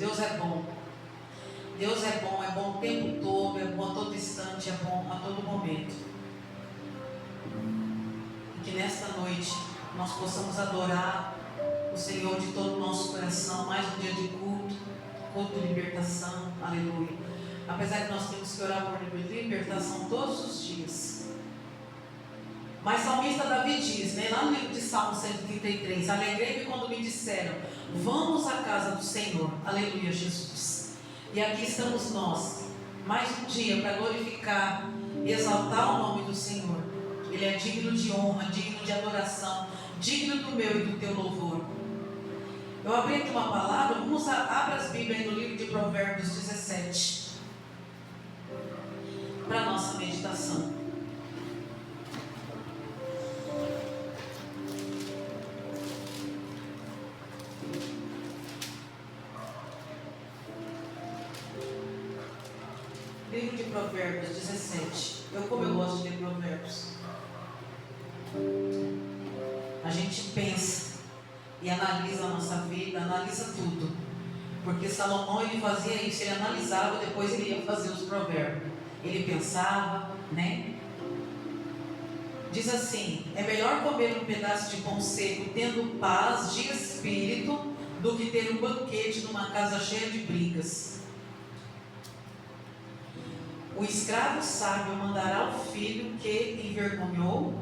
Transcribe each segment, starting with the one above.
Deus é bom. Deus é bom o tempo todo, é bom a todo instante, é bom a todo momento. E que nesta noite nós possamos adorar o Senhor de todo o nosso coração, mais um dia de culto de libertação, aleluia. Apesar que nós temos que orar por libertação todos os dias. Mas o salmista Davi diz, lá no livro de Salmo 133, alegrei-me quando me disseram, vamos à casa do Senhor, aleluia, Jesus. E aqui estamos nós, mais um dia para glorificar, exaltar o nome do Senhor. Ele é digno de honra, digno de adoração, digno do meu e do teu louvor. Eu abri aqui uma palavra, abra as Bíblias no livro de Provérbios 17, para a nossa meditação. Livro de Provérbios 17. Como eu gosto de ler Provérbios. A gente pensa e analisa a nossa vida, analisa tudo. Porque Salomão ele fazia isso, ele analisava, depois ele ia fazer os provérbios. Ele pensava, Diz assim: é melhor comer um pedaço de pão seco tendo paz de espírito do que ter um banquete numa casa cheia de brigas. O escravo sábio mandará ao filho que envergonhou.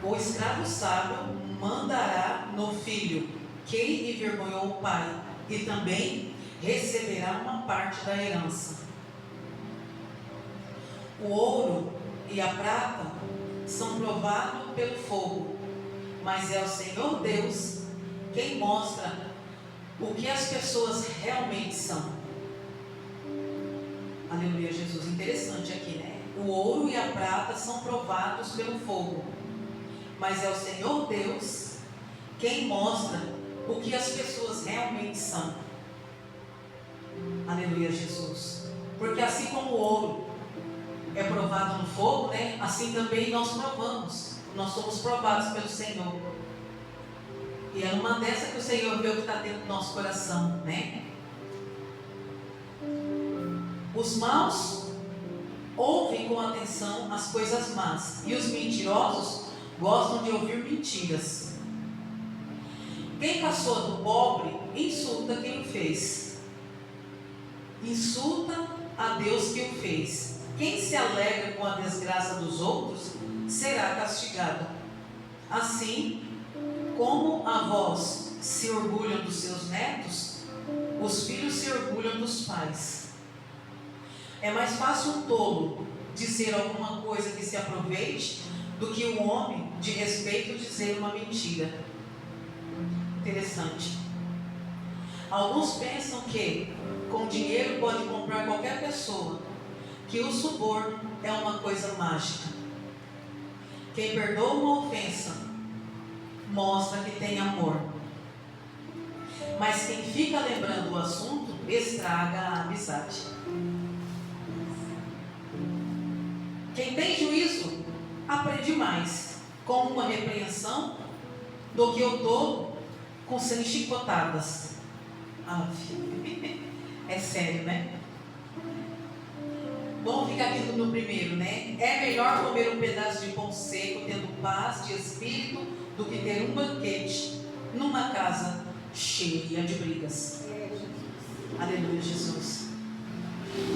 O escravo sábio mandará no filho que envergonhou o pai, e também receberá uma parte da herança. O ouro e a prata são provados pelo fogo, mas é o Senhor Deus quem mostra o que as pessoas realmente são. Aleluia, Jesus. Interessante aqui, O ouro e a prata são provados pelo fogo, mas é o Senhor Deus quem mostra o que as pessoas realmente são. Aleluia, Jesus. Porque assim como o ouro é provado no fogo, assim também nós provamos. Nós somos provados pelo Senhor. E é numa dessa que o Senhor vê o que está dentro do nosso coração, Os maus ouvem com atenção as coisas más, e os mentirosos gostam de ouvir mentiras. Quem caçoa do pobre insulta quem o fez. Insulta a Deus que o fez. Quem se alegra com a desgraça dos outros será castigado. Assim como avós se orgulham dos seus netos, os filhos se orgulham dos pais. É mais fácil um tolo dizer alguma coisa que se aproveite do que um homem de respeito dizer uma mentira. Interessante. Alguns pensam que com dinheiro pode comprar qualquer pessoa, que o suborno é uma coisa mágica. Quem perdoa uma ofensa mostra que tem amor, mas quem fica lembrando o assunto estraga a amizade. Quem tem juízo aprende mais com uma repreensão do que o tolo com 100 chicotadas. É sério, Vamos ficar aqui no primeiro, É melhor comer um pedaço de pão seco tendo paz de espírito do que ter um banquete numa casa cheia de brigas. Aleluia, Jesus.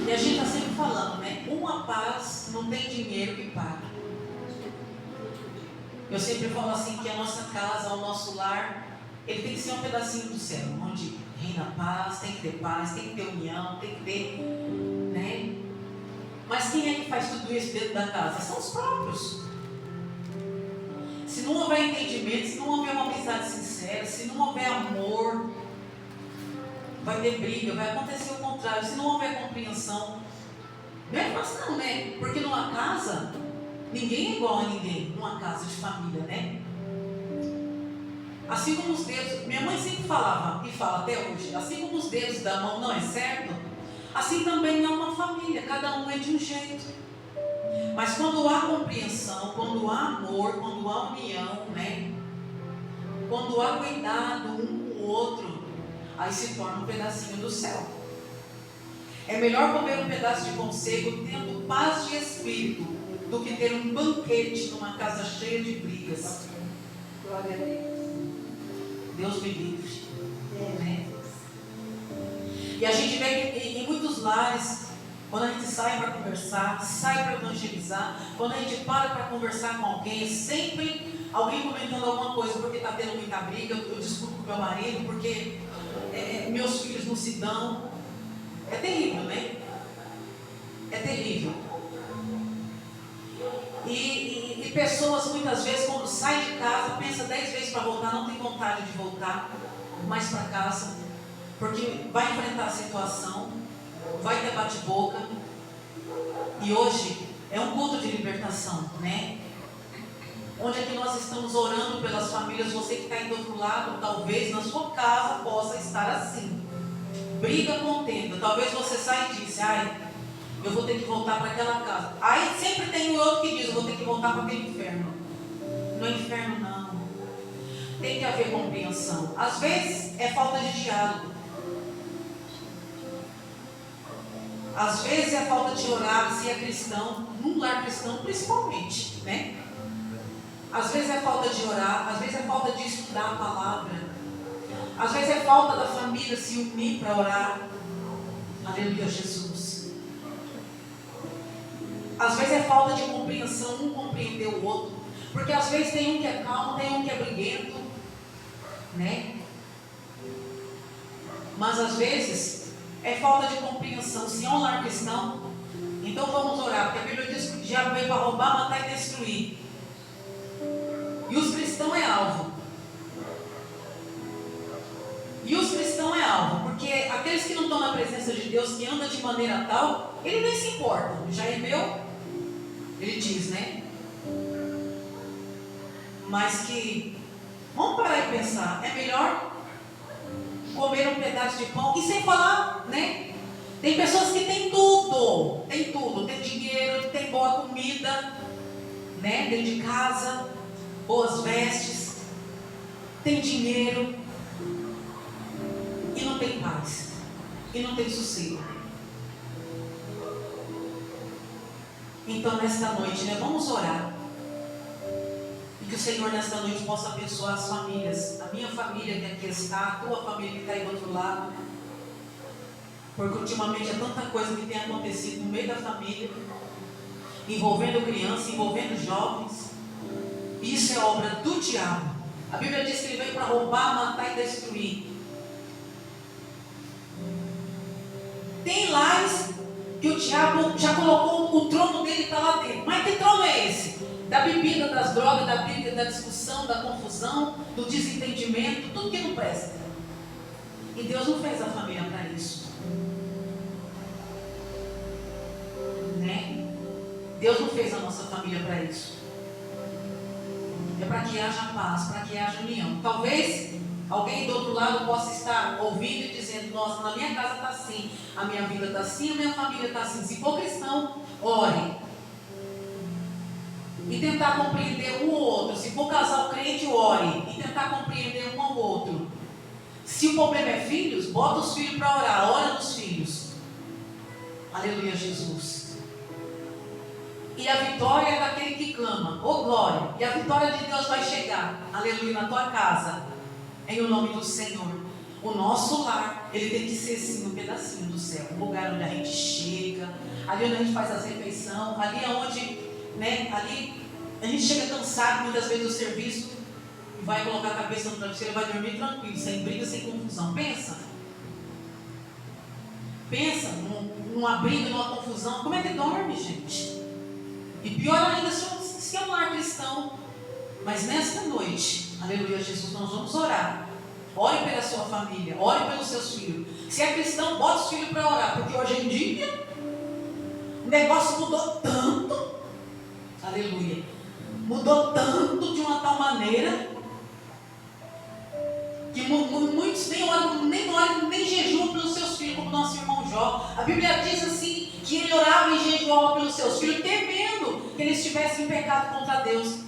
E a gente está sempre falando, Uma paz não tem dinheiro que pague. Eu sempre falo assim que a nossa casa, o nosso lar, ele tem que ser um pedacinho do céu, onde reina a paz, tem que ter união, tem que ter, Mas quem é que faz tudo isso dentro da casa? São os próprios. Se não houver entendimento, se não houver uma amizade sincera, se não houver amor, vai ter briga, vai acontecer o contrário. Se não houver compreensão, não é fácil não, Porque numa casa, ninguém é igual a ninguém, numa casa de família, Assim como os dedos, minha mãe sempre falava, e fala até hoje, assim como os dedos da mão não é certo, assim também é uma família, cada um é de um jeito. Mas quando há compreensão, quando há amor, quando há união, quando há cuidado um com o outro, aí se torna um pedacinho do céu. É melhor comer um pedaço de pão seco tendo paz de espírito do que ter um banquete numa casa cheia de brigas. Glória a Deus. Deus me livre. Né? E a gente vê que em muitos lares, quando a gente sai para conversar, sai para evangelizar, quando a gente para conversar com alguém, sempre alguém comentando alguma coisa, porque está tendo muita briga, eu discuto com meu marido, porque meus filhos não se dão. É terrível, né? É terrível. E pessoas muitas vezes, quando saem de casa, pensa 10 vezes para voltar, não tem vontade de voltar mais para casa, porque vai enfrentar a situação, vai ter bate-boca. E hoje é um culto de libertação, né? Onde é que nós estamos orando pelas famílias? Você que está aí do outro lado, talvez na sua casa possa estar assim. Briga, contenda. Talvez você saia e diz: ai, eu vou ter que voltar para aquela casa. Aí sempre tem o outro que diz: eu vou ter que voltar para aquele inferno. No inferno não. Tem que haver compreensão. Às vezes é falta de diálogo. Às vezes é falta de orar, se é cristão, num lar cristão principalmente, né? Às vezes é falta de orar, às vezes é falta de estudar a palavra. Às vezes é falta da família se unir para orar. Aleluia, Jesus. Às vezes é falta de compreensão, um compreender o outro. Porque às vezes tem um que é calmo, tem um que é briguento, né? Mas às vezes é falta de compreensão. Se é um lar cristão, então vamos orar, porque a Bíblia diz que o diabo veio para roubar, matar e destruir. E os cristãos é alvo. E os cristãos é alvo, porque aqueles que não estão na presença de Deus, que andam de maneira tal, ele nem se importa. Já é meu, ele diz, né? Mas que, vamos parar e pensar, é melhor comer um pedaço de pão, e sem falar, né? Tem pessoas que têm tudo, tem dinheiro, tem boa comida, né? Dentro de casa, boas vestes, tem dinheiro, e não tem paz, e não tem sossego. Então nesta noite, né, vamos orar, e que o Senhor nesta noite possa abençoar as famílias, a minha família que aqui está, a tua família que está aí do outro lado, porque ultimamente é tanta coisa que tem acontecido no meio da família, envolvendo crianças, envolvendo jovens, e isso é obra do diabo. A Bíblia diz que ele veio para roubar, matar e destruir. Tem lares que o diabo já colocou o trono dele para lá dentro. Mas que trono é esse? Da bebida, das drogas, da briga, da discussão, da confusão, do desentendimento, tudo que não presta. E Deus não fez a família para isso, né? Deus não fez a nossa família para isso. É para que haja paz, para que haja união. Talvez alguém do outro lado possa estar ouvindo e dizendo: nossa, na minha casa está assim, a minha vida está assim, a minha família está assim. Se for cristão, ore. E tentar compreender um ou outro. Se for casal crente, ore. E tentar compreender um ao outro. Se o problema é filhos, bota os filhos para orar. Ora nos filhos. Aleluia, Jesus. E a vitória é daquele que clama. Oh glória. E a vitória de Deus vai chegar. Aleluia, na tua casa. Em o nome do Senhor. O nosso lar, ele tem que ser sim um pedacinho do céu. Um lugar onde a gente chega. Ali onde a gente faz as refeições. Ali onde, né, ali a gente chega cansado muitas vezes do serviço. E vai colocar a cabeça no travesseiro e vai dormir tranquilo. Sem briga, sem confusão. Pensa. Pensa numa briga, numa confusão. Como é que dorme, gente? E pior ainda se é um lar cristão. Mas nesta noite, aleluia, Jesus, nós vamos orar. Ore pela sua família, ore pelos seus filhos. Se é cristão, bota os filhos para orar. Porque hoje em dia, o negócio mudou tanto. Aleluia. Mudou tanto de uma tal maneira que muitos nem oram, nem jejuam pelos seus filhos, como nosso irmão Jó. A Bíblia diz assim, que ele orava e jejuava pelos seus filhos, temendo que eles estivessem em pecado contra Deus.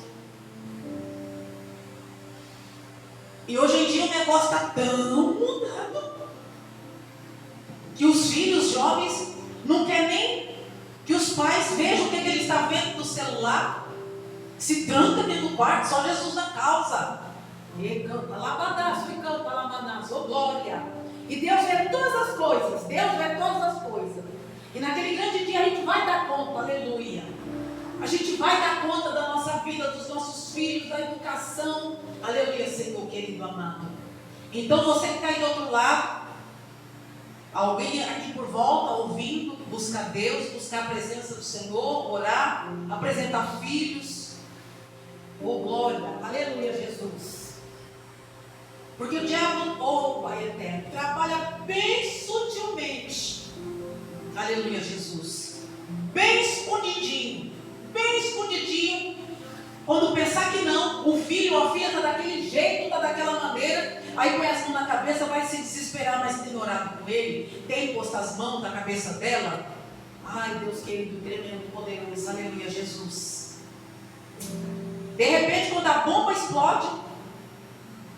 E hoje em dia o negócio está tão mudado. jovens não querem nem que os pais vejam o que ele está vendo no celular. Se tranca dentro do quarto, só Jesus na causa. E canta, labadaço, e canta, labadaço, oh glória. E Deus vê todas as coisas, Deus vê todas as coisas. E naquele grande dia a gente vai dar conta, aleluia. A gente vai dar conta da nossa vida, dos nossos filhos, da educação, aleluia, Senhor querido amado. Então você que está aí do outro lado, alguém aqui por volta, ouvindo, buscar Deus, buscar a presença do Senhor, orar, apresentar filhos. Oh glória, aleluia Jesus. Porque o diabo, oh Pai eterno, trabalha bem sutilmente, aleluia Jesus, bem escondidinho, quando pensar que não, o filho ou a filha está daquele jeito, está daquela maneira, aí põe as mãos na cabeça, vai se desesperar, mas tem orado com ele, tem posto as mãos na cabeça dela. Ai Deus querido, tremendo, poderoso, aleluia Jesus. De repente quando a bomba explode,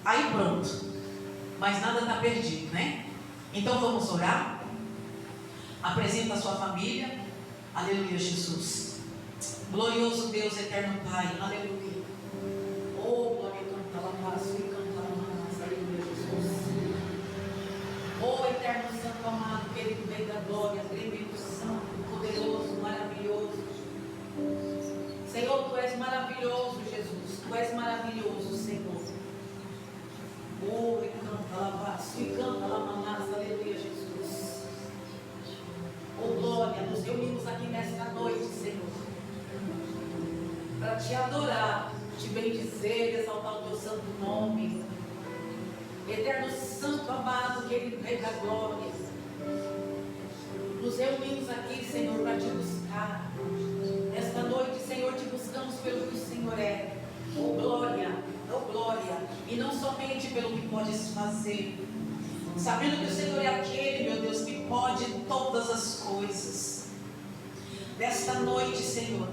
aí pronto, mas nada está perdido, né? Então vamos orar. Apresenta a sua família, aleluia Jesus. Glorioso Deus, eterno Pai, aleluia. Oh, glória, canta lá, aleluia Jesus. Oh, eterno Santo amado, querido Rei da glória, tremendo santo, poderoso, maravilhoso. Senhor, Tu és maravilhoso, Jesus, Tu és maravilhoso, Senhor. Oh, e canta lá, manassa, aleluia Jesus. Oh, glória, nos reunimos aqui nesta noite, Senhor, para Te adorar, Te bendizer, exaltar o Teu santo nome. Eterno Santo amado, querido Rei da glória, nos reunimos aqui, Senhor, para Te buscar. Esta noite, Senhor, Te buscamos pelo que o Senhor é. Oh glória, oh glória. E não somente pelo que podes fazer, sabendo que o Senhor é aquele, meu Deus, que pode todas as coisas. Nesta noite, Senhor,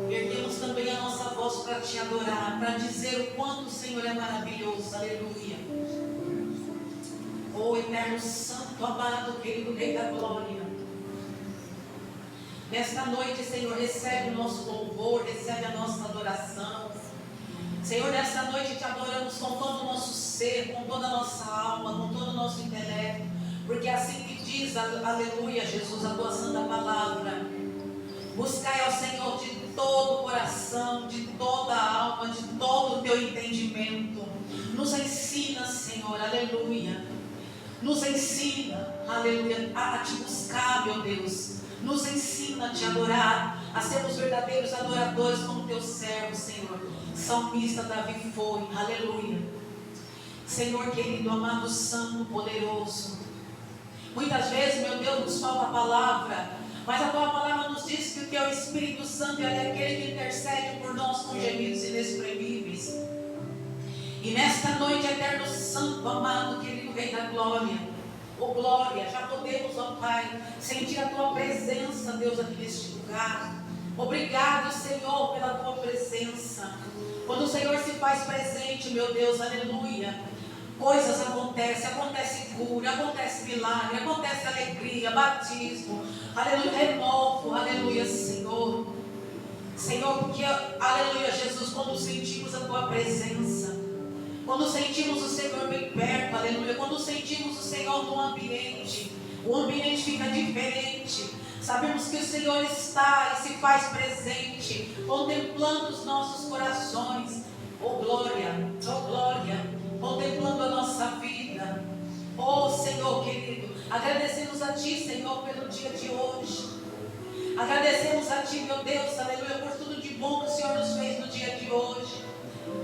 erguemos também a nossa voz para Te adorar, para dizer o quanto o Senhor é maravilhoso, aleluia. Oh eterno Santo amado, querido Rei da glória, nesta noite, Senhor, recebe o nosso louvor, recebe a nossa adoração. Senhor, nesta noite Te adoramos com todo o nosso ser, com toda a nossa alma, com todo o nosso intelecto, porque é assim que diz, aleluia Jesus, a Tua santa palavra. Buscai ao Senhor de todo o coração, de toda a alma, de todo o Teu entendimento. Nos ensina, Senhor, aleluia. Nos ensina, aleluia, a Te buscar, meu Deus. Nos ensina a Te adorar, a sermos verdadeiros adoradores como Teu servo, Senhor. Salmista Davi foi, aleluia. Senhor querido, amado, santo, poderoso. Muitas vezes, meu Deus, nos falta a palavra, mas a Tua palavra nos diz que o Teu Espírito Santo é aquele que intercede por nós com gemidos inexprimíveis. E nesta noite, eterno Santo, amado, querido Rei da glória, oh glória, já podemos, ó Pai, sentir a Tua presença, Deus, aqui neste lugar. Obrigado, Senhor, pela Tua presença. Quando o Senhor se faz presente, meu Deus, aleluia, coisas acontecem, acontece cura, acontece milagre, acontece alegria, batismo, aleluia, renovo, aleluia, Senhor. Senhor, porque, aleluia, Jesus, quando sentimos a Tua presença, quando sentimos o Senhor bem perto, aleluia, quando sentimos o Senhor no ambiente, o ambiente fica diferente. Sabemos que o Senhor está e se faz presente, contemplando os nossos corações. Oh glória, contemplando a nossa vida. Oh Senhor querido, agradecemos a Ti, Senhor, pelo dia de hoje. Agradecemos a Ti, meu Deus, aleluia, por tudo de bom que o Senhor nos fez no dia de hoje.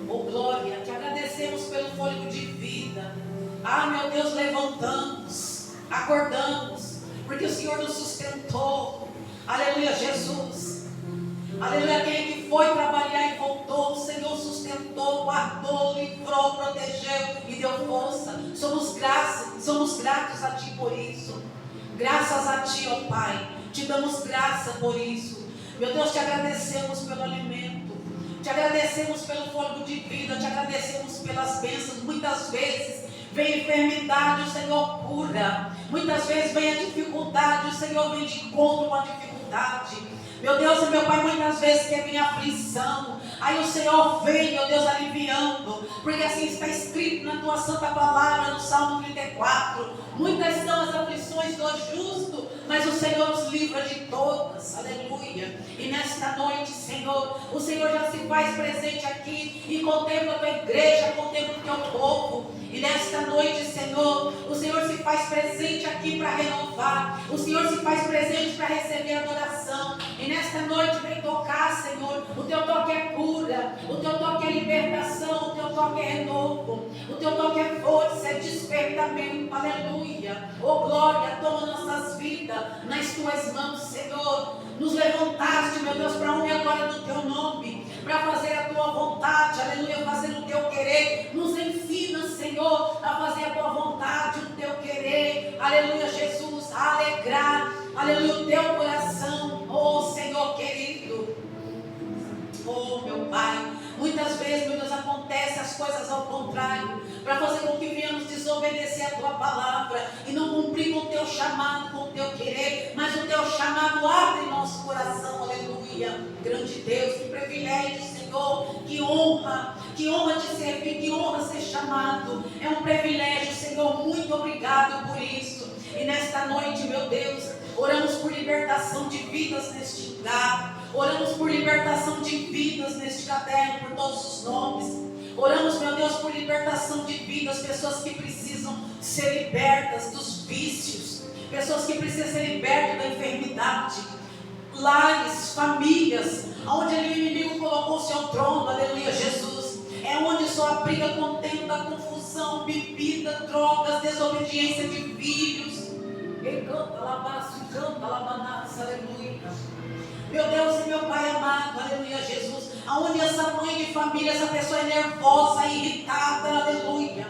Oh glória, Te agradecemos pelo fôlego de vida. Ah, meu Deus, levantamos, acordamos, porque o Senhor nos sustentou. Aleluia, Jesus. Aleluia, aquele que foi trabalhar e voltou, o Senhor sustentou, guardou, livrou, protegeu e deu força. Somos gratos a Ti por isso. Graças a Ti, ó Pai, Te damos graça por isso. Meu Deus, Te agradecemos pelo alimento, Te agradecemos pelo fôlego de vida, Te agradecemos pelas bênçãos. Muitas vezes vem enfermidade, o Senhor cura. Muitas vezes vem a dificuldade, o Senhor vem de encontro com a dificuldade. Meu Deus e meu Pai, muitas vezes quer vir aflição. Aí o Senhor vem, meu Deus, aliviando. Porque assim está escrito na tua santa palavra, no Salmo 34. Muitas são as aflições do justo, mas o Senhor nos livra de todas. Aleluia. E nesta noite, Senhor, o Senhor já se faz presente aqui e contempla a tua igreja, contempla o teu povo. E nesta noite, Senhor, o Senhor se faz presente aqui para renovar. O Senhor se faz presente para receber adoração. E nesta noite vem tocar, Senhor. O teu toque é cura, o teu toque é libertação, o teu toque é renovo, o teu toque é força, é despertamento. Aleluia. Oh glória, toma nossas vidas nas tuas mãos, Senhor. Nos levantaste, meu Deus, para honra e glória do teu nome, para fazer a tua vontade, aleluia, fazer o teu querer. Nos ensina, Senhor, a fazer a tua vontade, o teu querer, aleluia, Jesus, a alegrar, aleluia, o teu coração, oh Senhor querido, oh meu Pai. Muitas vezes, meu Deus, acontece as coisas ao contrário, para fazer com que venhamos desobedecer a tua palavra e não cumprir com o teu chamado, com o teu querer, mas o teu chamado abre nosso coração, aleluia. Grande Deus, que privilégio, Senhor, que honra te servir, que honra ser chamado, é um privilégio, Senhor, muito obrigado por isso. E nesta noite, meu Deus, oramos por libertação de vidas neste lugar. Oramos por libertação de vidas neste caderno, por todos os nomes. Oramos, meu Deus, por libertação de vidas, pessoas que precisam ser libertas dos vícios, pessoas que precisam ser libertas da enfermidade, lares, famílias, onde o inimigo colocou o seu trono, aleluia, Jesus. É onde só abriga contenda, confusão, bebida, drogas, desobediência de filhos. E canta labaço, canta labanassa, aleluia. Meu Deus e meu Pai amado, aleluia, Jesus, aonde essa mãe de família, essa pessoa é nervosa, irritada, aleluia.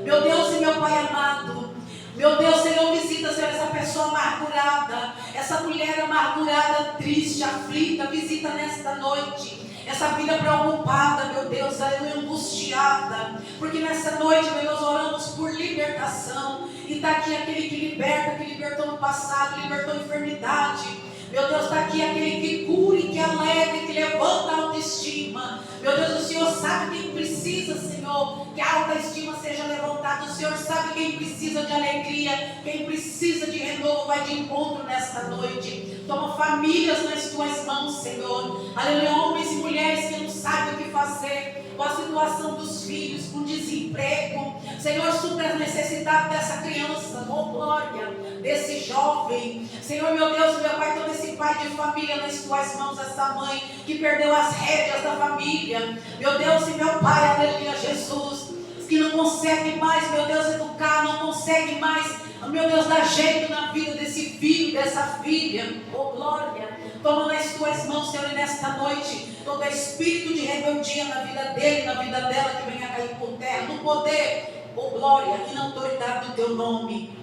Meu Deus e meu Pai amado, meu Deus, Senhor, visita, Senhor, essa pessoa amargurada, essa mulher amargurada, triste, aflita, visita nesta noite. Essa vida preocupada, meu Deus, aleluia, angustiada, porque nessa noite, meu Deus, oramos por libertação. E está aqui aquele que liberta, que libertou no passado, libertou a enfermidade. Meu Deus, está aqui aquele que cura, que alegra, que levanta a autoestima. Meu Deus, o Senhor sabe quem precisa, Senhor, que a autoestima seja levantada. O Senhor sabe quem precisa de alegria, quem precisa de renovo, vai de encontro nesta noite. Toma famílias nas tuas mãos, Senhor. Aleluia, homens e mulheres que não sabem o que fazer com a situação dos filhos, com desemprego. Senhor, supra as necessidades dessa criança, oh glória, desse jovem. Senhor, meu Deus, meu Pai, todo esse pai de família nas tuas mãos, essa mãe que perdeu as rédeas da família. Meu Deus e meu Pai, aleluia, Jesus, que não consegue mais, meu Deus, educar, não consegue mais, meu Deus, dar jeito na vida desse filho, dessa filha, oh glória. Toma nas tuas mãos, Senhor, e nesta noite, todo espírito de rebeldia na vida dele, na vida dela, que venha cair por terra, no poder, oh glória, e na autoridade do teu nome.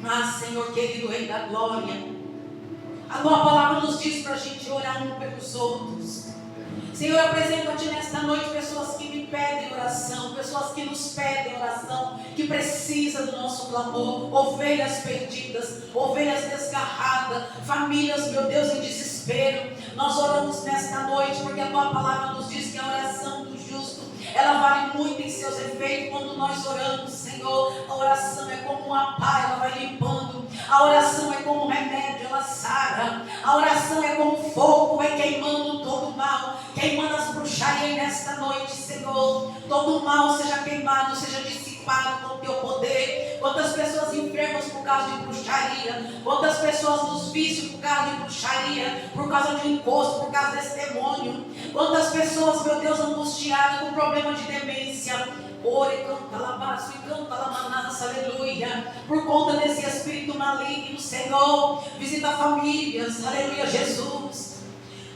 Ah, Senhor querido, Rei da glória, a tua palavra nos diz para a gente orar um pelos outros. Senhor, eu apresento a Ti nesta noite pessoas que me pedem oração, pessoas que nos pedem oração, que precisam do nosso clamor, ovelhas perdidas, ovelhas desgarradas, famílias, meu Deus, em desespero. Nós oramos nesta noite porque a Tua palavra nos diz que a oração do justo, ela vale muito em seus efeitos. Quando nós oramos, Senhor, a oração é como uma pá, ela vai limpando. A oração é como um remédio, ela sara. A oração é como fogo, vai queimando todo o mal, queimando as bruxarias nesta noite, Senhor. Todo o mal seja queimado, seja dissipado com o teu poder. Quantas pessoas enfermas por causa de bruxaria, quantas pessoas nos vícios por causa de bruxaria, por causa de encosto, por causa desse demônio. Quantas pessoas, meu Deus, angustiadas com problema de demência. Ore, canta labaço e canta lamanassa, aleluia. Por conta desse espírito maligno, Senhor, visita famílias, aleluia, Jesus.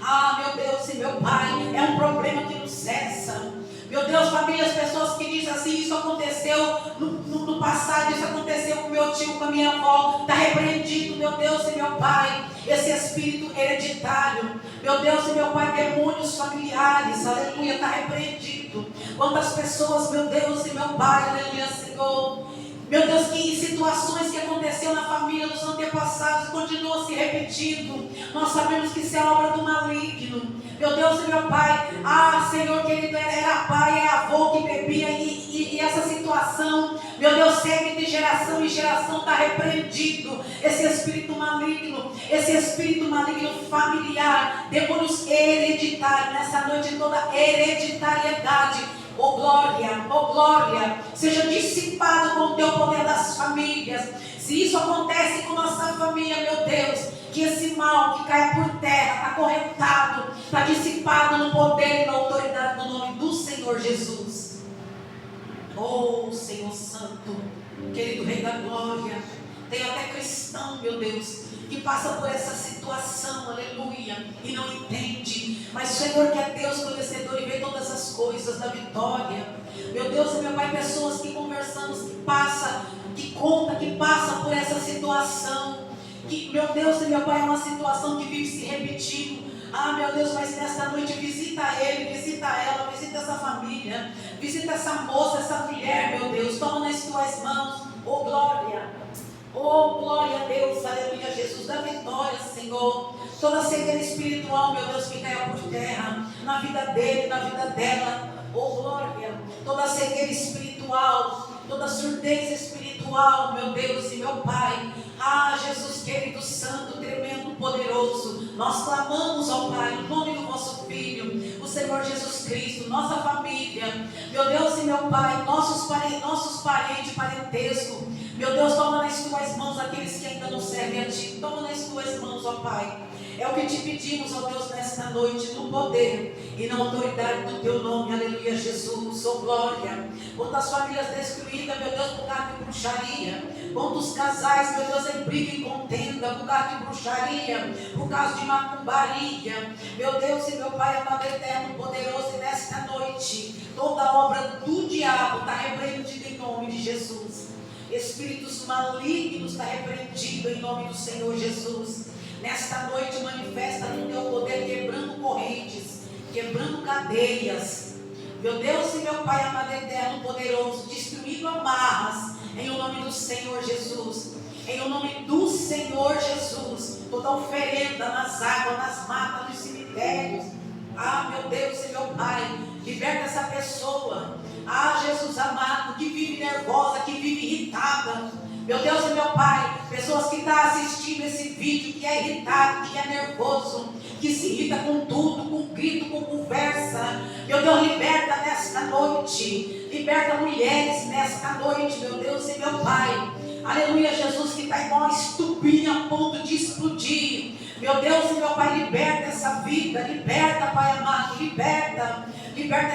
Ah, meu Deus e meu Pai, é um problema que não cessa. Meu Deus, famílias, pessoas que dizem assim, isso aconteceu no passado, isso aconteceu com meu tio, com a minha avó, está repreendido, meu Deus e meu Pai, esse espírito hereditário, meu Deus e meu Pai, demônios familiares, aleluia, está repreendido. Quantas pessoas, meu Deus e meu Pai, aleluia, Senhor, meu Deus, que em situações que aconteceu aconteceu na família dos antepassados e continua se repetindo, nós sabemos que isso é obra do maligno. Meu Deus e meu Pai, Senhor querido, era pai, era avô que bebia e essa situação, meu Deus, segue de geração em geração, está repreendido esse espírito maligno familiar, demônios hereditários, nessa noite toda hereditariedade, oh glória, seja dissipado com o teu poder das famílias. Se isso acontece com nossa família, meu Deus, que esse mal que cai por terra, está correntado, está dissipado no poder e na autoridade do nome do Senhor Jesus. Oh Senhor Santo, querido Rei da Glória, tem até cristão, meu Deus, que passa por essa situação, aleluia, e não entende, mas o Senhor que é Deus conhecedor e vê todas as coisas da vitória, meu Deus e meu Pai, pessoas que conversamos, que passa por essa situação, que, meu Deus e meu Pai, é uma situação que vive se repetindo. Meu Deus, mas nesta noite visita ele, visita ela, visita essa família, visita essa moça, essa mulher, meu Deus, toma nas tuas mãos, oh glória a Deus, aleluia, Jesus, dá vitória, Senhor. Toda cegueira espiritual, meu Deus, que caia por terra, na vida dele, na vida dela, oh glória. Toda cegueira espiritual, toda surdez espiritual, meu Deus e meu Pai. Jesus querido, santo, tremendo, poderoso, nós clamamos ao Pai, no nome do vosso Filho, o Senhor Jesus Cristo, nossa família, meu Deus e meu Pai, nossos parentes, parentesco, meu Deus, toma nas tuas mãos aqueles que ainda não servem a Ti, toma nas tuas mãos, ó Pai. É o que te pedimos, ó Deus, nesta noite, no poder e na autoridade do Teu nome, aleluia, Jesus, oh glória. Quantas famílias destruídas, meu Deus, por causa de bruxaria, quantos casais, meu Deus, em briga e contenda, por causa de bruxaria, por causa de macumbaria, meu Deus e meu Pai, amado eterno, poderoso, e nesta noite, toda obra do diabo está repreendida em nome de Jesus. Espíritos malignos está repreendido em nome do Senhor Jesus. Nesta noite manifesta no teu poder, quebrando correntes, quebrando cadeias. Meu Deus e meu Pai amado eterno, poderoso, destruindo amarras, em o nome do Senhor Jesus. Em o nome do Senhor Jesus, toda oferenda nas águas, nas matas, nos cemitérios. Meu Deus e meu Pai, liberta essa pessoa. Jesus amado, que vive nervosa, que vive irritada. Meu Deus e meu Pai, pessoas que estão assistindo esse vídeo, que é irritado, que é nervoso, que se irrita com tudo, com grito, com conversa. Meu Deus, liberta nesta noite. Liberta mulheres nesta noite, meu Deus e meu Pai. Aleluia, Jesus, que está igual uma estupinha a ponto de explodir. Meu Deus e meu Pai, liberta essa vida, liberta, Pai amado, liberta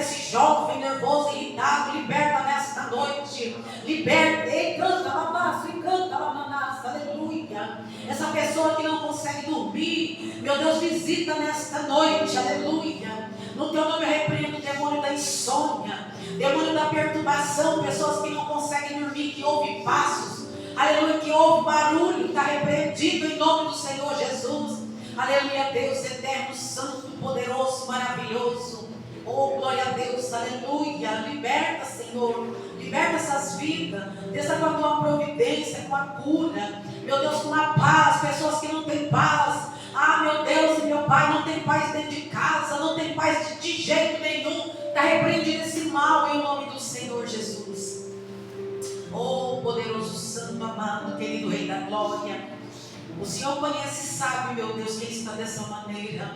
esse jovem nervoso, irritado, liberta nesta noite, liberta, e canta lamaço, e canta lamanaça, aleluia. Essa pessoa que não consegue dormir, meu Deus, visita nesta noite, aleluia. No teu nome eu repreendo o demônio da insônia, demônio da perturbação, pessoas que não conseguem dormir, que ouvem passos, aleluia, que ouve barulho, está repreendido em nome do Senhor Jesus. Aleluia, Deus eterno, santo, poderoso, maravilhoso. Oh, glória a Deus, aleluia. Liberta, Senhor, liberta essas vidas, desça com a tua providência, com a cura, meu Deus, com a paz, pessoas que não têm paz. Meu Deus e meu Pai, não tem paz dentro de casa, não tem paz de jeito nenhum. Está repreendido esse mal em nome do Senhor Jesus. Oh, poderoso, santo, amado, querido Rei da Glória. O Senhor conhece e sabe, meu Deus, quem está dessa maneira.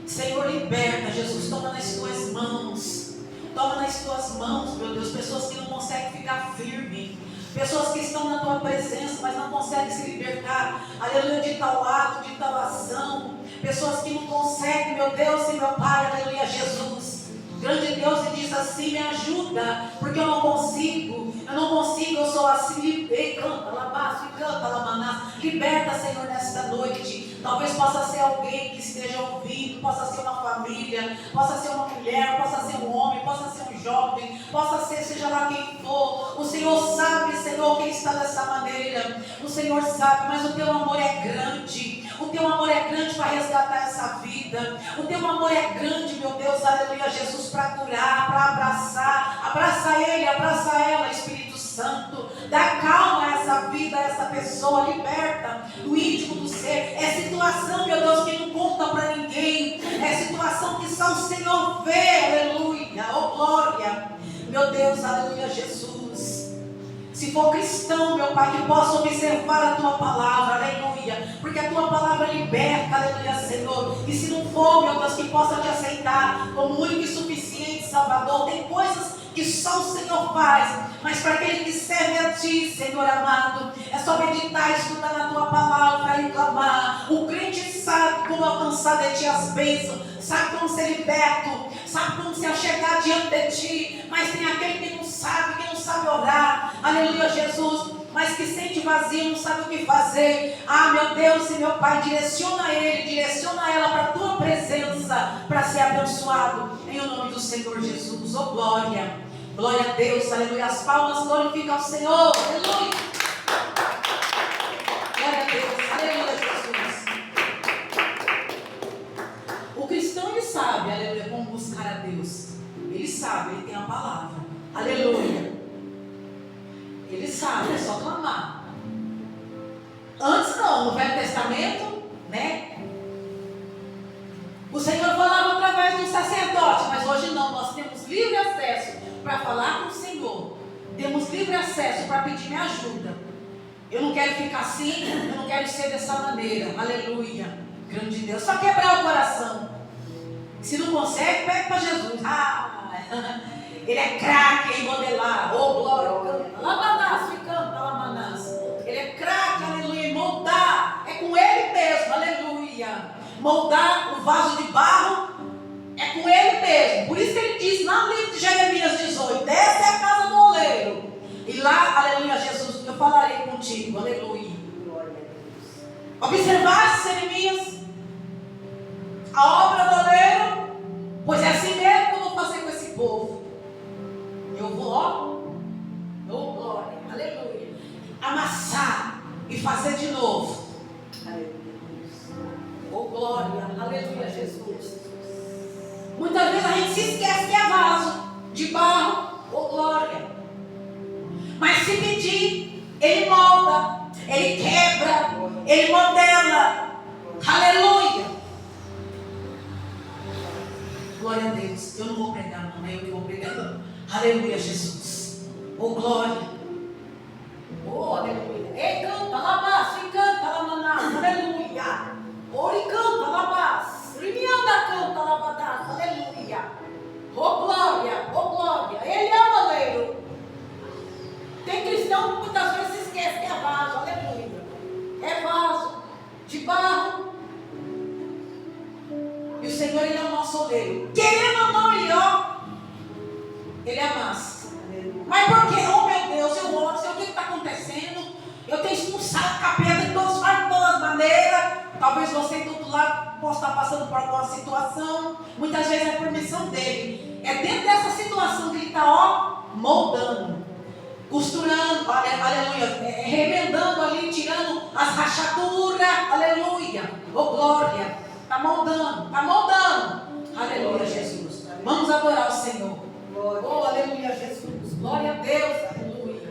Senhor, liberta, Jesus, toma nas tuas mãos. Toma nas tuas mãos, meu Deus, pessoas que não conseguem ficar firmes. Pessoas que estão na tua presença, mas não conseguem se libertar, aleluia, de tal ato, de tal ação. Pessoas que não conseguem, meu Deus e meu Pai, aleluia, Jesus. Grande Deus, e diz assim: me ajuda, porque eu não consigo, eu sou assim. Canta, labaço, canta, lamanás. Liberta, Senhor, nesta noite. Talvez possa ser alguém que esteja ouvindo, possa ser uma família, possa ser uma mulher, possa ser um homem, possa ser um jovem, possa ser, seja lá quem for. O Senhor sabe, Senhor, quem está dessa maneira. O Senhor sabe, mas o teu amor é grande. O teu amor é grande para resgatar essa vida. O teu amor é grande, meu Deus, aleluia, Jesus, para curar, para abraçar. Abraça ele, abraça ela, Espírito Santo. Dá calma a essa vida, a essa pessoa, liberta do íntimo do ser. É situação, meu Deus, que não conta para ninguém. É situação que só o Senhor vê, aleluia, oh glória. Meu Deus, aleluia, Jesus. Se for cristão, meu Pai, que possa observar a Tua palavra, aleluia, porque a Tua palavra liberta, aleluia, Senhor. E se não for, meu Deus, que possa te aceitar como único e suficiente Salvador. Tem coisas que só o Senhor faz, mas para aquele que serve a Ti, Senhor amado, é só meditar, estudar na Tua palavra e clamar. O crente sabe como alcançar de Ti as bênçãos, sabe como ser liberto, sabe como se achegar diante de Ti, mas tem aquele que não sabe orar, aleluia, Jesus, mas que sente vazio, não sabe o que fazer. Ah, meu Deus e meu Pai, direciona ele, direciona ela para a Tua presença, para ser abençoado, em o nome do Senhor Jesus. Oh glória, glória a Deus, aleluia. As palmas glorificam ao Senhor, aleluia. Glória a Deus, aleluia, Jesus. O cristão, ele sabe, aleluia, como buscar a Deus. Ele sabe, ele tem a palavra, aleluia. Ele sabe, é só clamar. Antes não, no Velho Testamento, né? O Senhor falava através do sacerdote, mas hoje não, nós temos livre acesso para falar com o Senhor. Temos livre acesso para pedir minha ajuda. Eu não quero ficar assim, eu não quero ser dessa maneira, aleluia. Grande Deus, só quebrar o coração. Se não consegue, pede para Jesus. Ele é craque em modelar. Oh, glória. Lamanás, canta, Lamanás. Ele é craque, aleluia, em moldar. É com ele mesmo, aleluia. Moldar o vaso de barro é com ele mesmo. Por isso que ele diz lá no livro de Jeremias 18: essa é a casa do oleiro. E lá, aleluia, Jesus, eu falarei contigo, aleluia. Observaste, Jeremias, a obra do oleiro? Pois é assim mesmo que eu vou fazer com esse povo. Eu vou, oh glória, aleluia, amassar e fazer de novo. Oh glória, aleluia, Jesus. Muitas vezes a gente se esquece que é vaso de barro, oh glória. Mas se pedir, Ele molda, Ele quebra, Ele modela, aleluia. Glória a Deus. Eu não vou pregar, não é eu que vou pregar. Aleluia, Jesus. Oh, glória. Oh, aleluia. E canta, labás, e canta, lamanás, aleluia. Ori canta, labás, rimianda canta, labadás, aleluia. Oh, glória, oh, glória. Ele é o oleiro. Tem cristão que muitas vezes se esquece que é vaso, aleluia. É vaso de barro. E o Senhor, Ele é o nosso oleiro. Querendo ou não, Ele amassa. Mas por quê? Oh meu Deus, eu oro, sei o que está acontecendo. Eu tenho expulsado o capeta de todas as maneiras. Talvez você do outro lado possa estar passando por alguma situação. Muitas vezes é permissão dele. É dentro dessa situação que ele está, moldando, costurando, aleluia, remendando ali, tirando as rachaduras, aleluia, oh glória. Está moldando, aleluia, Jesus. Vamos adorar o Senhor. Oh, aleluia, Jesus. Glória a Deus, aleluia.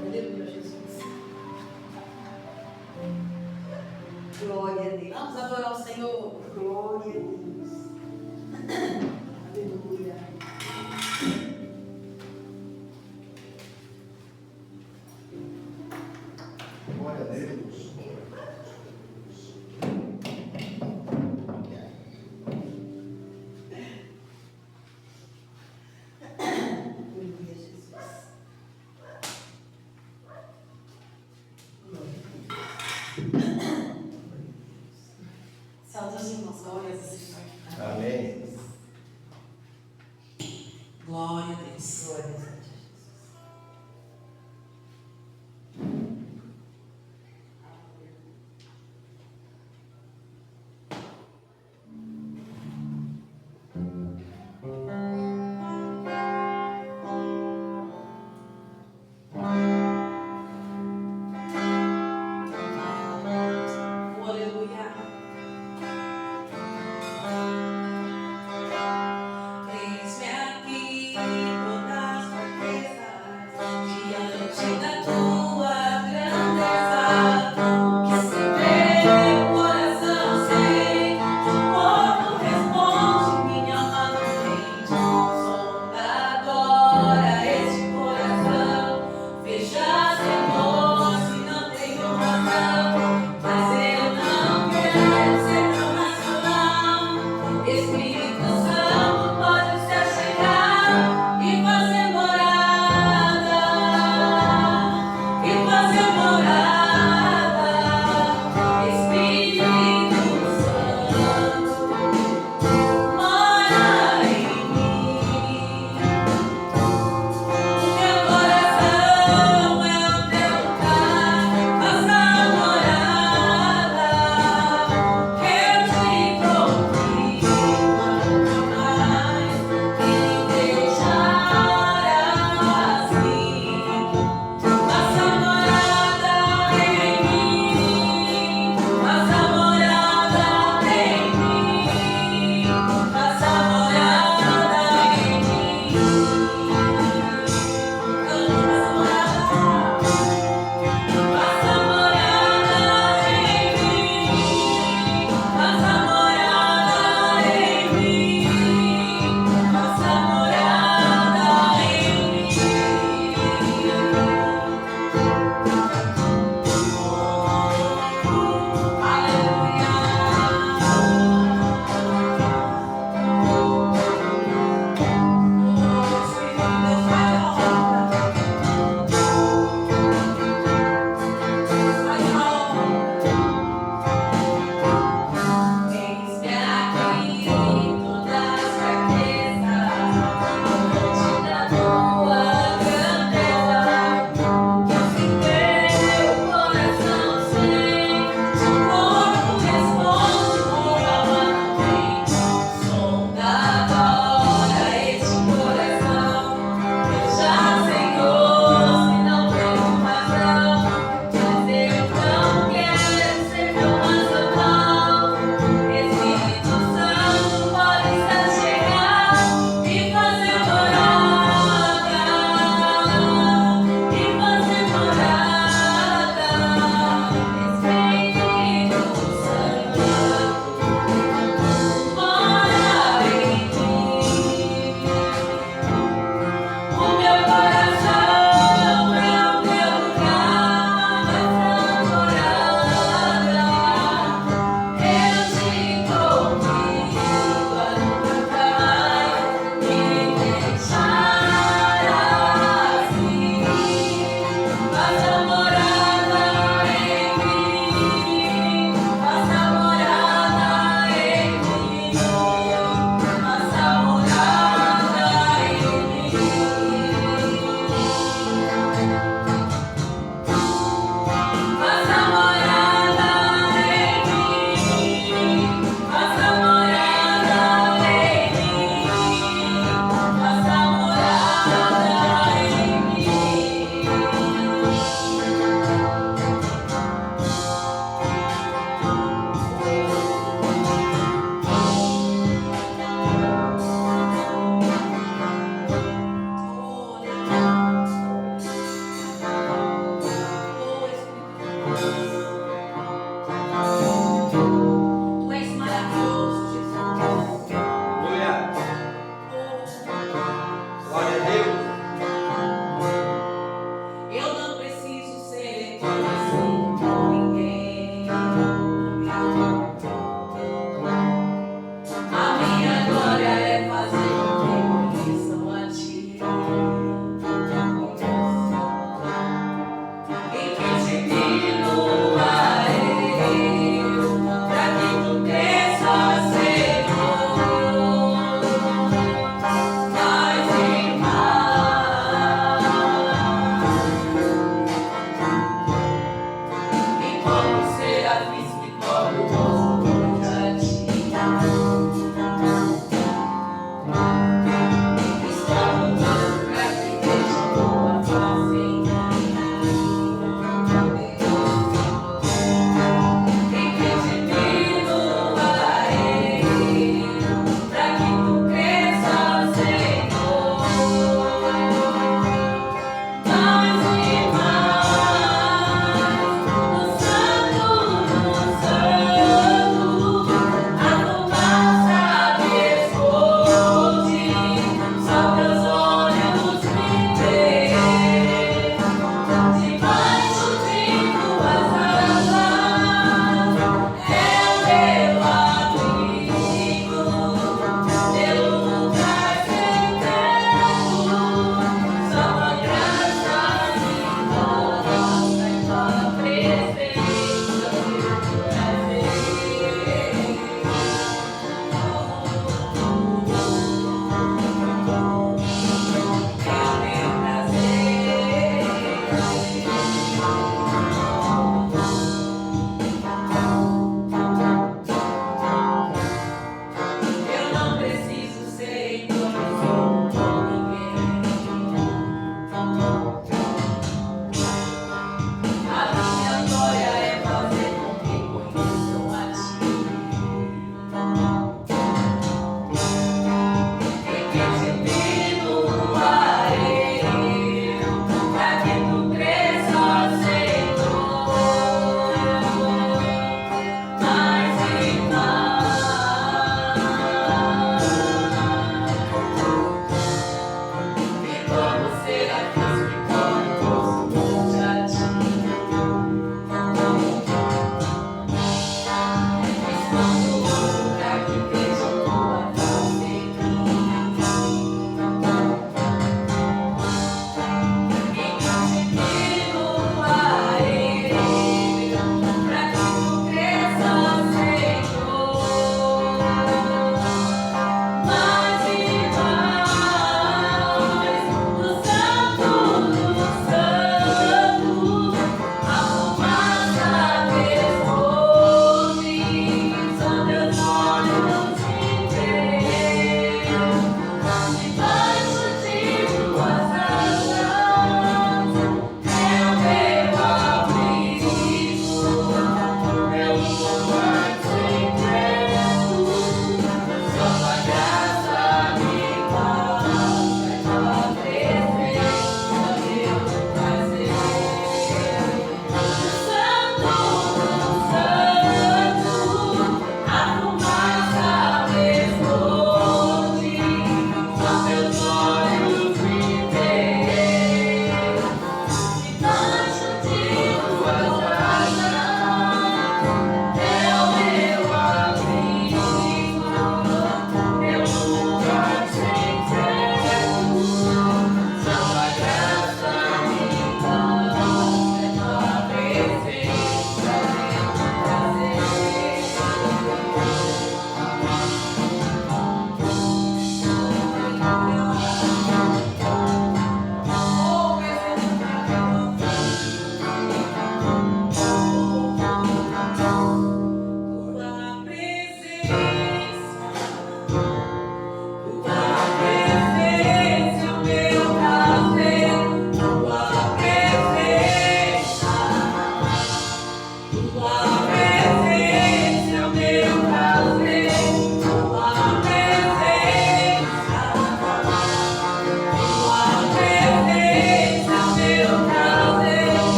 Aleluia, Jesus. Glória a Deus. Vamos adorar o Senhor. Glória a Deus. Aleluia. Glória a Deus. Salve os irmãos, glória a Deus. Amém. Glória a Deus. Glória a Deus. Oh, aleluia. Espírito Santo pode se achegar e fazer morada.